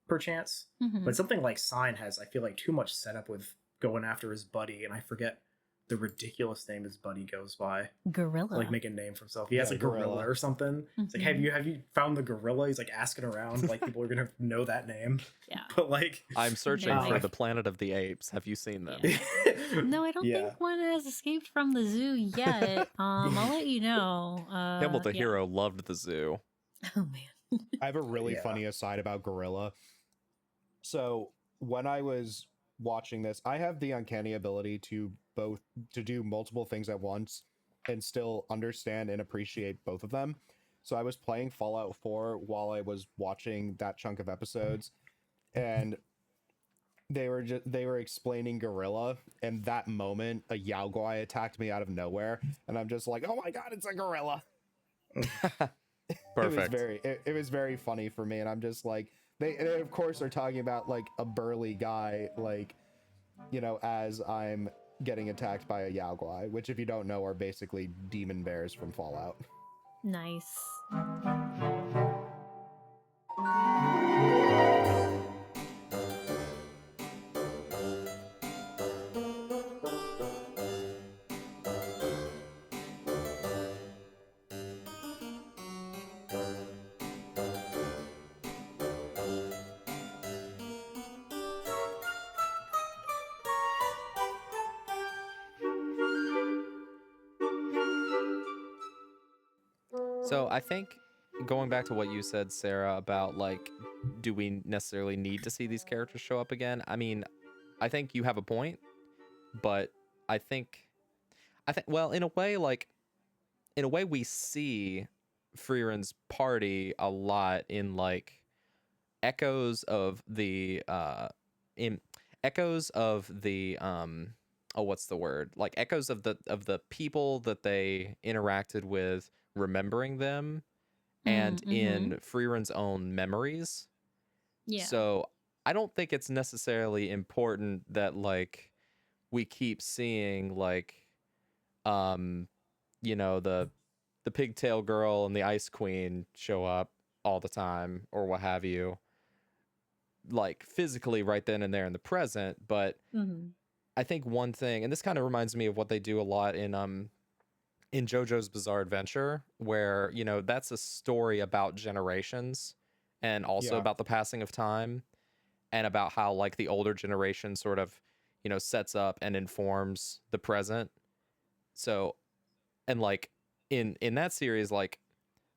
perchance. But something like Sign has, I feel like, too much setup with going after his buddy, and I forget the ridiculous name his buddy goes by. Gorilla. Like make a name for himself. He has a gorilla Gorilla. or something. It's like, have you found the gorilla? He's like asking around, like people are gonna know that name. Yeah. But like I'm searching No. for the Planet of the Apes. Have you seen them? No, I don't think one has escaped from the zoo yet. I'll let you know. Himmel the yeah. hero loved the zoo. Oh man. I have a really Yeah. funny aside about Gorilla. So when I was watching this, I have the uncanny ability to do multiple things at once and still understand and appreciate both of them. So I was playing Fallout 4 while I was watching that chunk of episodes, and they were explaining Gorilla, and that moment a Yao Guai attacked me out of nowhere, and I'm just like, oh my god, it's a gorilla. Perfect. It was very funny for me, and I'm just like, they of course are talking about like a burly guy, like, you know, as I'm getting attacked by a Yao Guai, which if you don't know are basically demon bears from Fallout. Nice. So I think going back to what you said, Sarah, about like, do we necessarily need to see these characters show up again? I mean, I think you have a point, but I think, well, in a way we see Frieren's party a lot in like echoes of the oh, what's the word? Like echoes of the people that they interacted with, remembering them, and Mm-hmm. in Frieren's own memories. Yeah. So I don't think it's necessarily important that like we keep seeing like um the pigtail girl and the ice queen show up all the time or what have you, like physically right then and there in the present. But Mm-hmm. I think one thing, and this kind of reminds me of what they do a lot in JoJo's Bizarre Adventure, where that's a story about generations and also Yeah. about the passing of time, and about how like the older generation sort of sets up and informs the present. So, and like in that series, like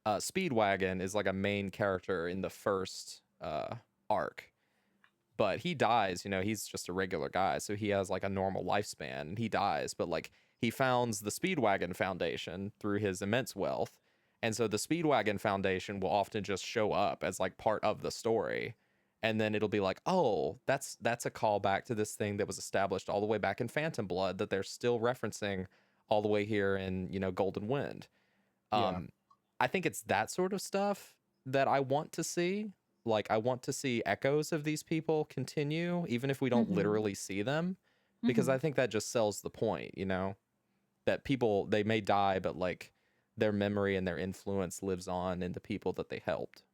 Speedwagon is like a main character in the first arc, but he dies. He's just a regular guy, so he has like a normal lifespan, and he dies. But like he founds the Speedwagon Foundation through his immense wealth, and so the Speedwagon Foundation will often just show up as like part of the story, and then it'll be like, oh, that's a callback to this thing that was established all the way back in Phantom Blood that they're still referencing all the way here in Golden Wind. Yeah. um I think it's that sort of stuff that I want to see. Like, I want to see echoes of these people continue, even if we don't Mm-hmm. literally see them, because Mm-hmm. I think that just sells the point, that people, they may die, but like their memory and their influence lives on in the people that they helped.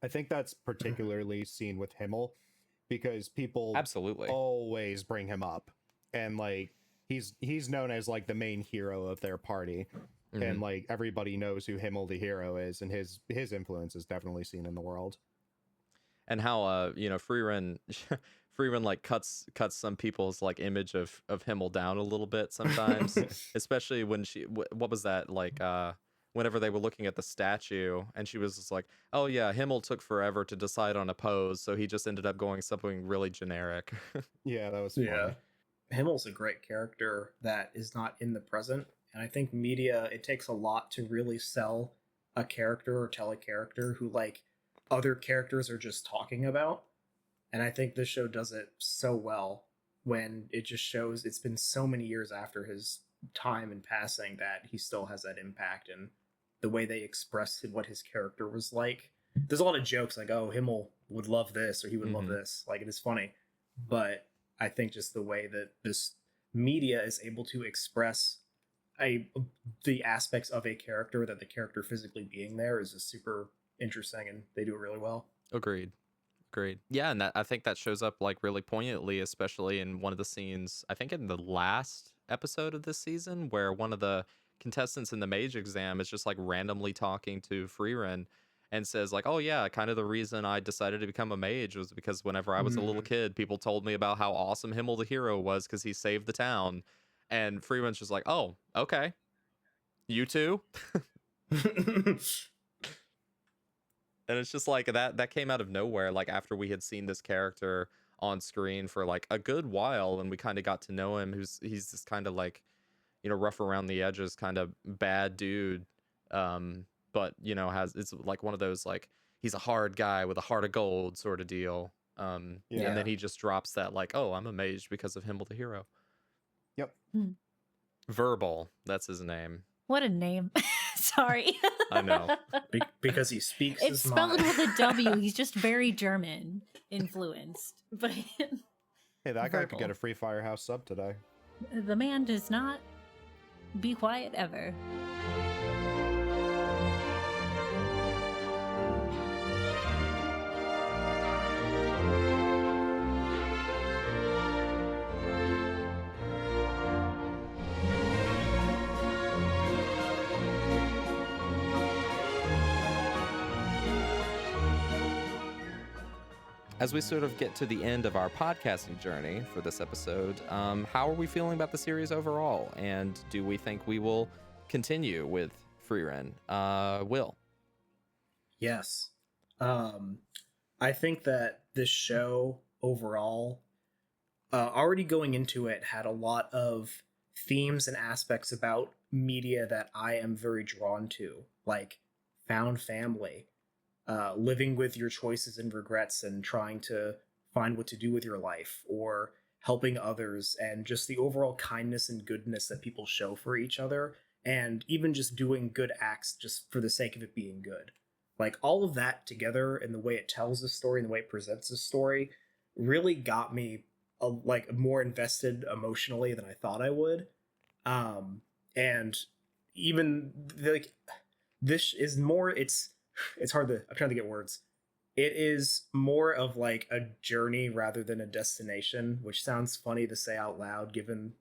I think that's particularly seen with Himmel because people Absolutely. always bring him up, and like he's known as like the main hero of their party, Hmm. and like everybody knows who Himmel the hero is, and his influence is definitely seen in the world. And how Frieren Frieren like cuts some people's like image of Himmel down a little bit sometimes, especially when what was that, like whenever they were looking at the statue and she was just like, oh yeah, Himmel took forever to decide on a pose, so he just ended up going something really generic. Yeah, that was Yeah. funny. Himmel's a great character that is not in the present. And I think media, it takes a lot to really sell a character or tell a character who, like, other characters are just talking about. And I think this show does it so well when it just shows it's been so many years after his time and passing that he still has that impact, and the way they express what his character was like. There's a lot of jokes like, oh, Himmel would love this or he would love Hmm. this. Like, it is funny. But I think just the way that this media is able to express a the aspects of a character, that the character physically being there, is just super interesting, and they do it really well. Agreed. Agreed. Yeah, and I think that shows up like really poignantly, especially in one of the scenes, I think in the last episode of this season, where one of the contestants in the mage exam is just like randomly talking to Frieren and says like, oh yeah, kind of the reason I decided to become a mage was because whenever I was a little Mm. kid, people told me about how awesome Himmel the hero was because he saved the town. And Frieren's just like, oh, okay. You too? And it's just like that came out of nowhere, like after we had seen this character on screen for like a good while and we kind of got to know him. He's this kind of like rough around the edges kind of bad dude, but has, it's like one of those like he's a hard guy with a heart of gold sort of deal. Yeah. And then Yeah. he just drops that like, oh, I'm a mage because of Himmel the hero. Yep. Verbal, that's his name. What a name. Sorry. I know. Because he speaks It's his spelled mind. with a W. He's just very German influenced. But Hey, that guy could get Verbal. a free Firehouse sub today. the man does not be quiet ever. As we sort of get to the end of our podcasting journey for this episode, how are we feeling about the series overall? And do we think we will continue with Frieren? Will? Yes. I think that this show overall, already going into it, had a lot of themes and aspects about media that I am very drawn to, like found family, living with your choices and regrets and trying to find what to do with your life, or helping others and just the overall kindness and goodness that people show for each other, and even just doing good acts just for the sake of it being good. Like all of that together and the way it tells the story and the way it presents the story really got me like more invested emotionally than I thought I would. And even like this is more, it's hard to, I'm trying to get words. It is more of like a journey rather than a destination, which sounds funny to say out loud given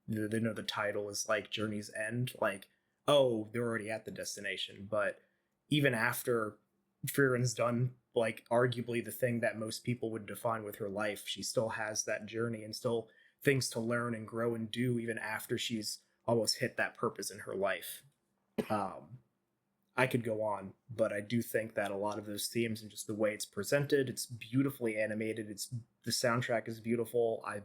the title is like Journey's End. Like, oh, they're already at the destination. But even after Frieren's done like arguably the thing that most people would define with her life, she still has that journey and still things to learn and grow and do even after she's almost hit that purpose in her life. I could go on, but I do think that a lot of those themes and just the way it's presented, it's beautifully animated. The soundtrack is beautiful. I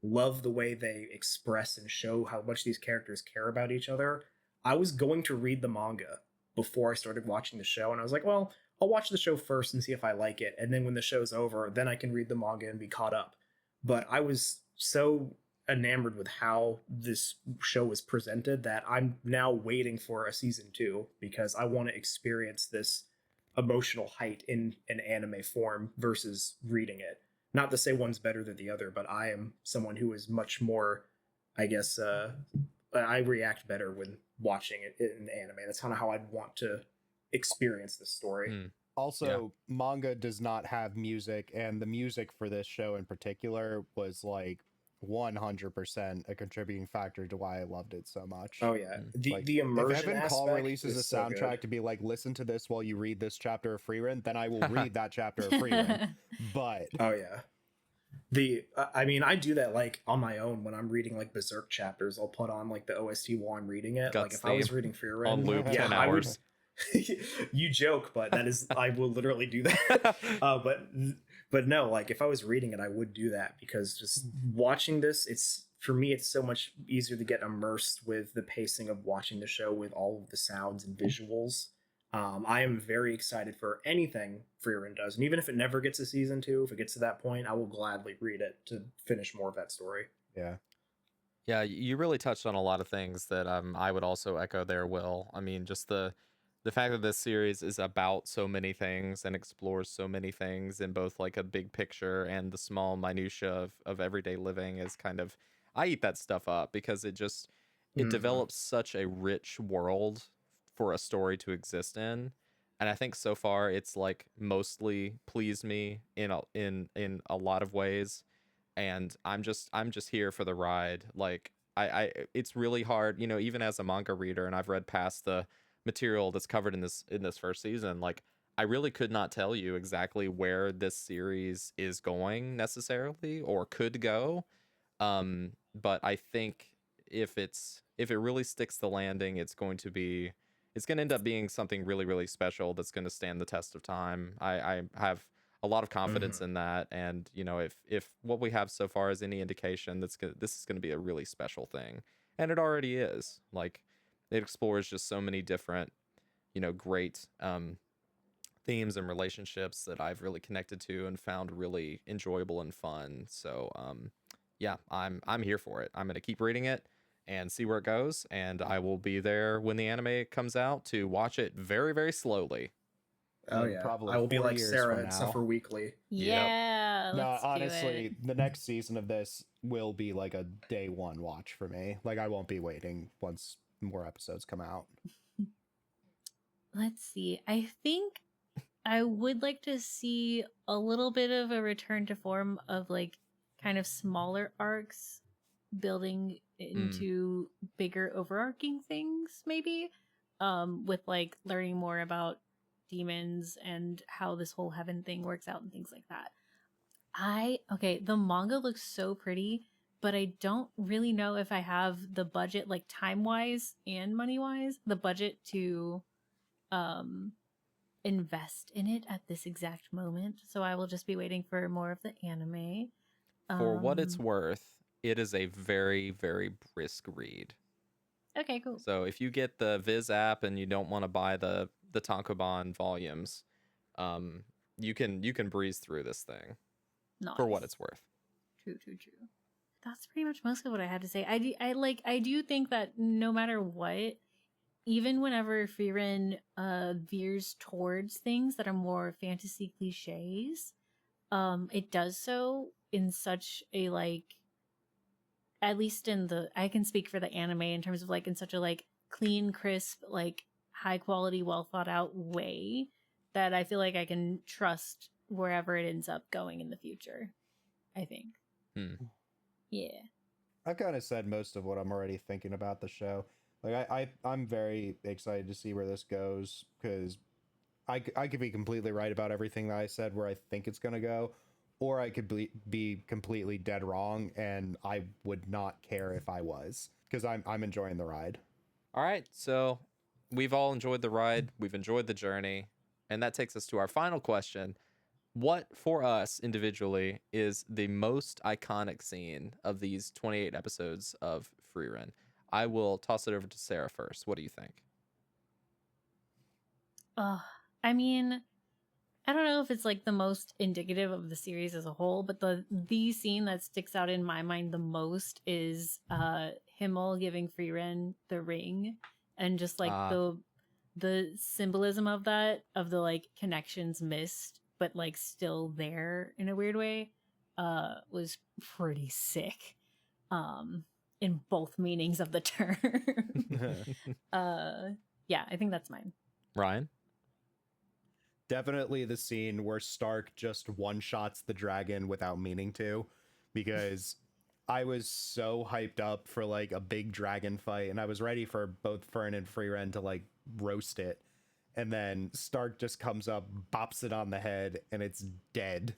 love the way they express and show how much these characters care about each other. I was going to read the manga before I started watching the show, and I was like, well, I'll watch the show first and see if I like it, and then when the show's over, then I can read the manga and be caught up. But I was so enamored with how this show was presented that I'm now waiting for a season 2 because I want to experience this emotional height in an anime form versus reading it. Not to say one's better than the other, but I am someone who is much more, I guess, I react better when watching it in anime. That's kind of how I'd want to experience this story. Also, manga does not have music, and the music for this show in particular was like 100% a contributing factor to why I loved it so much. Oh yeah, Like, the immersion if Evan Call aspect releases a is so soundtrack good. to be like, listen to this while you read this chapter of Frieren, then I will read that chapter of Frieren. But Oh yeah, I mean, I do that like on my own when I'm reading like Berserk chapters. I'll put on like the OST while I'm reading it. Like Guts if I was theme reading Frieren on loop, 10 I would. hours. You joke, but that is I will literally do that. But no, like if I was reading it, I would do that because just watching this, it's for me, it's so much easier to get immersed with the pacing of watching the show with all of the sounds and visuals. I am very excited for anything Frieren does, and even if it never gets a season 2, if it gets to that point, I will gladly read it to finish more of that story. yeah. Yeah, you really touched on a lot of things that I would also echo there, Will. I mean, just the fact that this series is about so many things and explores so many things in both like a big picture and the small minutia of everyday living is kind of, I eat that stuff up because it develops such a rich world for a story to exist in. And I think so far it's like mostly pleased me in a lot of ways, and I'm just here for the ride. Like I it's really hard, even as a manga reader, and I've read past the material that's covered in this first season. Like I really could not tell you exactly where this series is going necessarily or could go. But I think if it really sticks the landing, it's going to end up being something really, really special that's going to stand the test of time. I have a lot of confidence in that, and if what we have so far is any indication, this is going to be a really special thing, and it already is. Like it explores just so many different, great themes and relationships that I've really connected to and found really enjoyable and fun. So yeah, I'm here for it. I'm going to keep reading it and see where it goes, and I will be there when the anime comes out to watch it very, very slowly. Oh And yeah, probably I will be 4 like years Sarah from and now. suffer weekly. Yeah, No, let's do honestly, it. the next season of this will be like a day one watch for me. Like I won't be waiting once more episodes come out. Let's see. I think I would like to see a little bit of a return to form of like kind of smaller arcs building into bigger overarching things, maybe. With like learning more about demons and how this whole heaven thing works out and things like that. The manga looks so pretty, but I don't really know if I have the budget, like time wise and money wise, the budget to invest in it at this exact moment. So I will just be waiting for more of the anime. For what it's worth, it is a very, very brisk read. Okay, cool. So if you get the Viz app and you don't want to buy the tankobon volumes, you can breeze through this thing Nice. for what it's worth. True. that's pretty much mostly what I had to say. I do think that no matter what, even whenever Frieren veers towards things that are more fantasy cliches, it does so in such a like, at least in the, I can speak for the anime in terms of like in such a like clean, crisp, like high quality, well thought out way that I feel like I can trust wherever it ends up going in the future. I think. Yeah. I kind of said most of what I'm already thinking about the show. Like I'm very excited to see where this goes because I could be completely right about everything that I said where I think it's gonna go, or I could be completely dead wrong, and I would not care if I was because I'm enjoying the ride. All right, so we've all enjoyed the ride, we've enjoyed the journey, and that takes us to our final question. What, for us individually, is the most iconic scene of these 28 episodes of Frieren? I will toss it over to Sarah first. What do you think? I mean, I don't know if it's like the most indicative of the series as a whole, but the scene that sticks out in my mind the most is Himmel giving Frieren the ring, and just like the symbolism of that, of the like connections missed but like still there in a weird way, was pretty sick. In both meanings of the term. Yeah, I think that's mine. Ryan? Definitely the scene where Stark just one-shots the dragon without meaning to, because I was so hyped up for like a big dragon fight, and I was ready for both Fern and Frieren to like roast it. And then Stark just comes up, bops it on the head, and it's dead.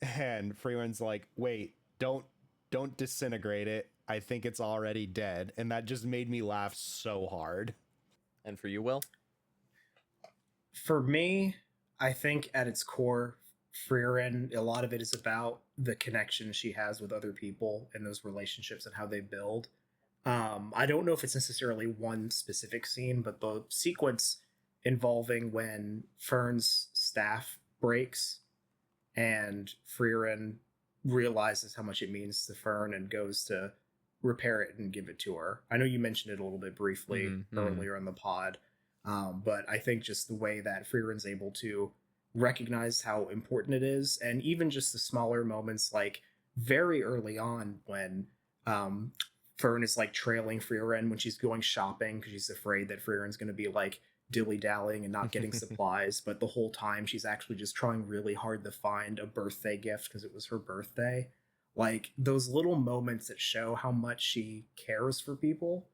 And Frieren's like, wait, don't disintegrate it. I think it's already dead. And that just made me laugh so hard. And for you, Will? For me, I think at its core, Frieren, a lot of it is about the connection she has with other people and those relationships and how they build. I don't know if it's necessarily one specific scene, but the sequence involving when Fern's staff breaks and Frieren realizes how much it means to Fern and goes to repair it and give it to her. I know you mentioned it a little bit briefly earlier in the pod, but I think just the way that Frieren's able to recognize how important it is, and even just the smaller moments, like very early on when Fern is like trailing Frieren when she's going shopping because she's afraid that Frieren's going to be like dilly-dallying and not getting supplies, but the whole time she's actually just trying really hard to find a birthday gift because it was her birthday. Like those little moments that show how much she cares for people,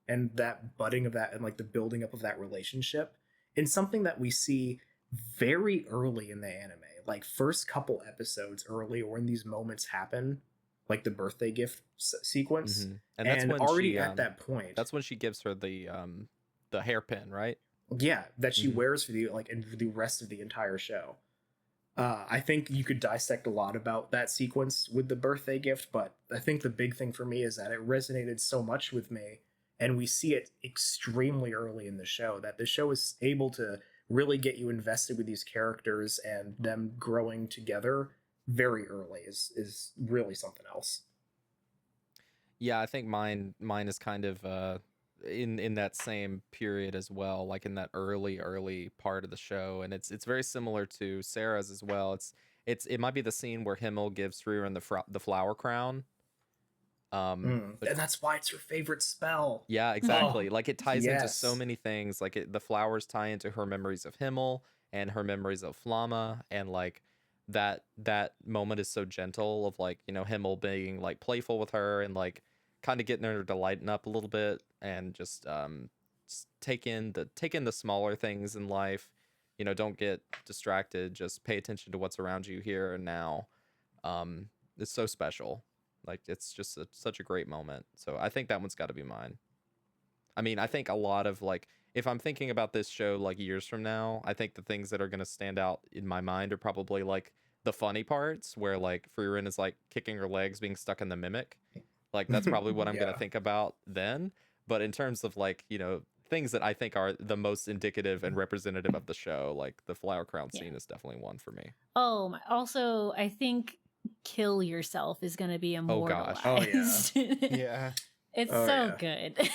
and that budding of that and like the building up of that relationship, and something that we see very early in the anime, like first couple episodes early, or when these moments happen, like the birthday gift sequence. And that's when already she, at that point, that's when she gives her the hairpin, right? Yeah, that she wears for the like and for the rest of the entire show. I think you could dissect a lot about that sequence with the birthday gift, but I think the big thing for me is that it resonated so much with me, and we see it extremely early in the show, that the show is able to really get you invested with these characters, and them growing together very early is really something else. Yeah, I think mine is kind of in that same period as well, like in that early part of the show, and it's very similar to Sarah's as well. It might be the scene where Himmel gives Frieren the flower crown. And that's why it's her favorite spell. Yeah, exactly. Oh, Like it ties into so yes. many things. Like the flowers tie into her memories of Himmel and her memories of Flamma, and like that moment is so gentle of like, you know, Himmel being like playful with her and like kind of getting her to lighten up a little bit, and just take in the smaller things in life. You know, don't get distracted. Just pay attention to what's around you here and now. It's so special. Like it's just such a great moment. So I think that one's got to be mine. I mean, I think a lot of like, if I'm thinking about this show like years from now, I think the things that are going to stand out in my mind are probably like the funny parts where like Frieren is like kicking her legs, being stuck in the mimic. Like that's probably what I'm going to think about then. But in terms of like, you know, things that I think are the most indicative and representative of the show, like the flower crown scene is definitely one for me. Oh, also, I think kill yourself is going to be Oh, gosh. immortalized. Oh, yeah. Yeah. It's Oh, so yeah. good.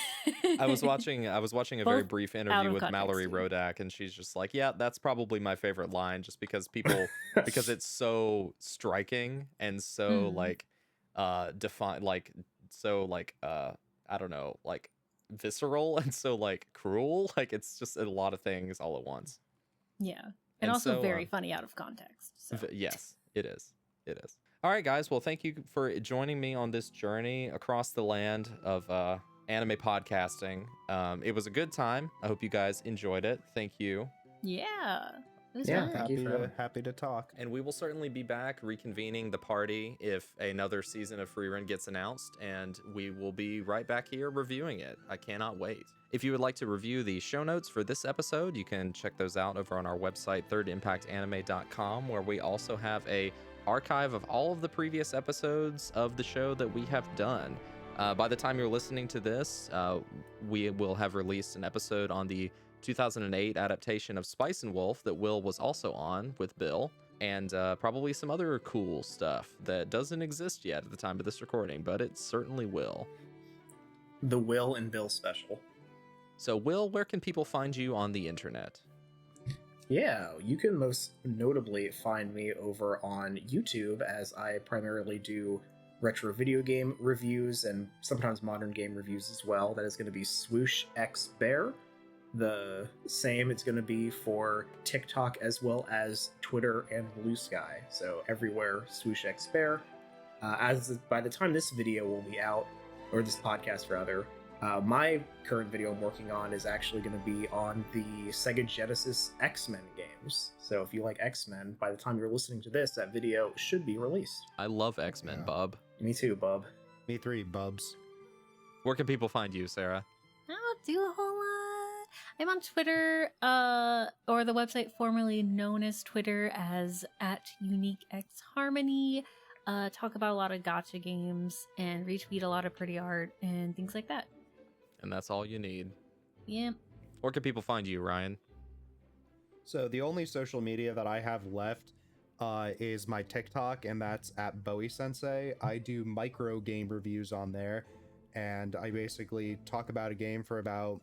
I was watching a very Both brief out interview of with context, Mallory too. Rodak, and she's just like, "Yeah, that's probably my favorite line, just because because it's so striking and so Mm. like define like so like I don't know, like visceral and so like cruel. Like it's just a lot of things all at once. Yeah. And And also so, very funny out of context. So. Yes, it is. It is. All right, guys. Well, thank you for joining me on this journey across the land of anime podcasting. It was a good time. I hope you guys enjoyed it. Thank you. Yeah. It was Yeah, fun. thank you for having me. Happy to talk. And we will certainly be back reconvening the party if another season of Frieren gets announced, and we will be right back here reviewing it. I cannot wait. If you would like to review the show notes for this episode, you can check those out over on our website, thirdimpactanime.com, where we also have a archive of all of the previous episodes of the show that we have done. By the time you're listening to this, we will have released an episode on the 2008 adaptation of Spice and Wolf that Will was also on with Bill, and probably some other cool stuff that doesn't exist yet at the time of this recording, but it certainly will. The Will and Bill special. So, Will, where can people find you on the internet? Yeah, you can most notably find me over on YouTube, as I primarily do retro video game reviews and sometimes modern game reviews as well. That is going to be Swoosh X Bear. The same it's going to be for TikTok as well as Twitter and Blue Sky. So everywhere, Swoosh X Bear. By the time this video will be out, or this podcast rather, my current video I'm working on is actually going to be on the Sega Genesis X-Men games. So if you like X-Men, by the time you're listening to this, that video should be released. I love X-Men, Yeah. Bub. Me too, bub. Me three, Bubs. Where can people find you, Sarah? I don't do a whole lot. I'm on Twitter, or the website formerly known as Twitter as @UniqueXHarmony. Talk about a lot of gacha games and retweet a lot of pretty art and things like that. And that's all you need. Yeah. Where can people find you, Ryan? So the only social media that I have left is my TikTok, and that's at Bowie Sensei. I do micro game reviews on there, and I basically talk about a game for about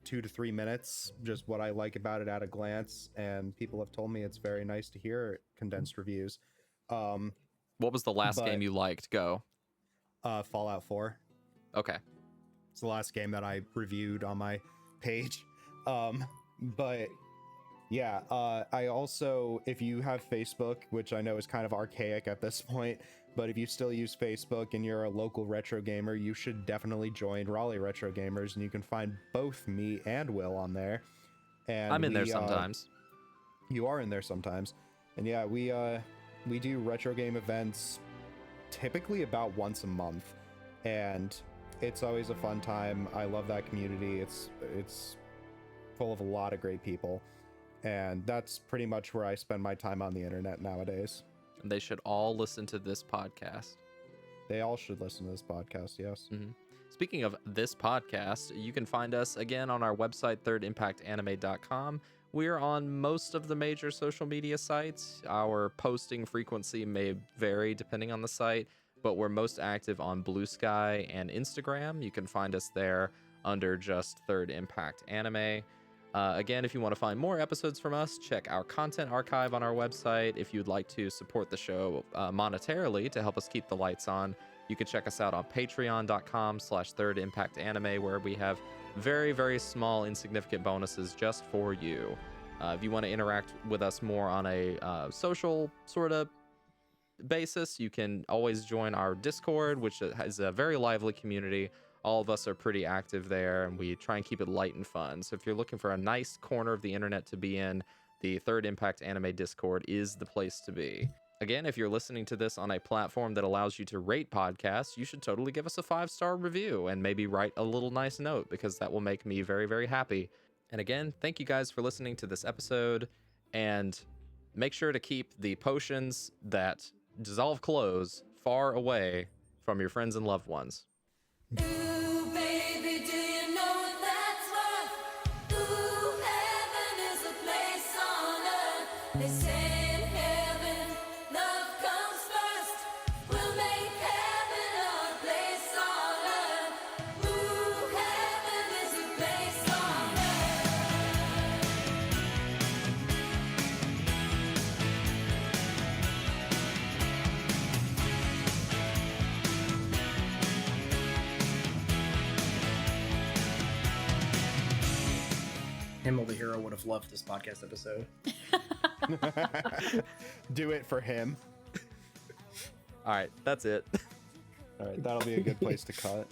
2 to 3 minutes, just what I like about it at a glance, and people have told me it's very nice to hear condensed reviews. What was the last game you liked? Go. Fallout 4. Okay. It's the last game that I reviewed on my page. But yeah, I also, if you have Facebook, which I know is kind of archaic at this point, but if you still use Facebook and you're a local retro gamer, you should definitely join Raleigh Retro Gamers, and you can find both me and Will on there. And I'm in there sometimes. You are in there sometimes. And yeah, we do retro game events typically about once a month, and it's always a fun time. I love that community. It's full of a lot of great people, and that's pretty much where I spend my time on the internet nowadays. And they should all listen to this podcast. They all should listen to this podcast, yes. Mm-hmm. Speaking of this podcast, you can find us again on our website, thirdimpactanime.com. We're on most of the major social media sites. Our posting frequency may vary depending on the site, but we're most active on Blue Sky and Instagram. You can find us there under just Third Impact Anime. Again, if you want to find more episodes from us, check our content archive on our website. If you'd like to support the show monetarily to help us keep the lights on, you can check us out on patreon.com/thirdimpactanime, where we have very, very small, insignificant bonuses just for you. If you want to interact with us more on a social sort of basis, you can always join our Discord, which is a very lively community. All of us are pretty active there, and we try and keep it light and fun. So if you're looking for a nice corner of the internet to be in, the Third Impact Anime Discord is the place to be. Again, if you're listening to this on a platform that allows you to rate podcasts, you should totally give us a 5-star review and maybe write a little nice note, because that will make me very, very happy. And again, thank you guys for listening to this episode, and make sure to keep the potions that dissolve clothes far away from your friends and loved ones. Ooh, baby, do you know what that's worth? Ooh, heaven is a place on earth. They say in heaven, love comes first. Himmel the hero would have loved this podcast episode. Do it for him. All right, that's it. All right, that'll be a good place to cut.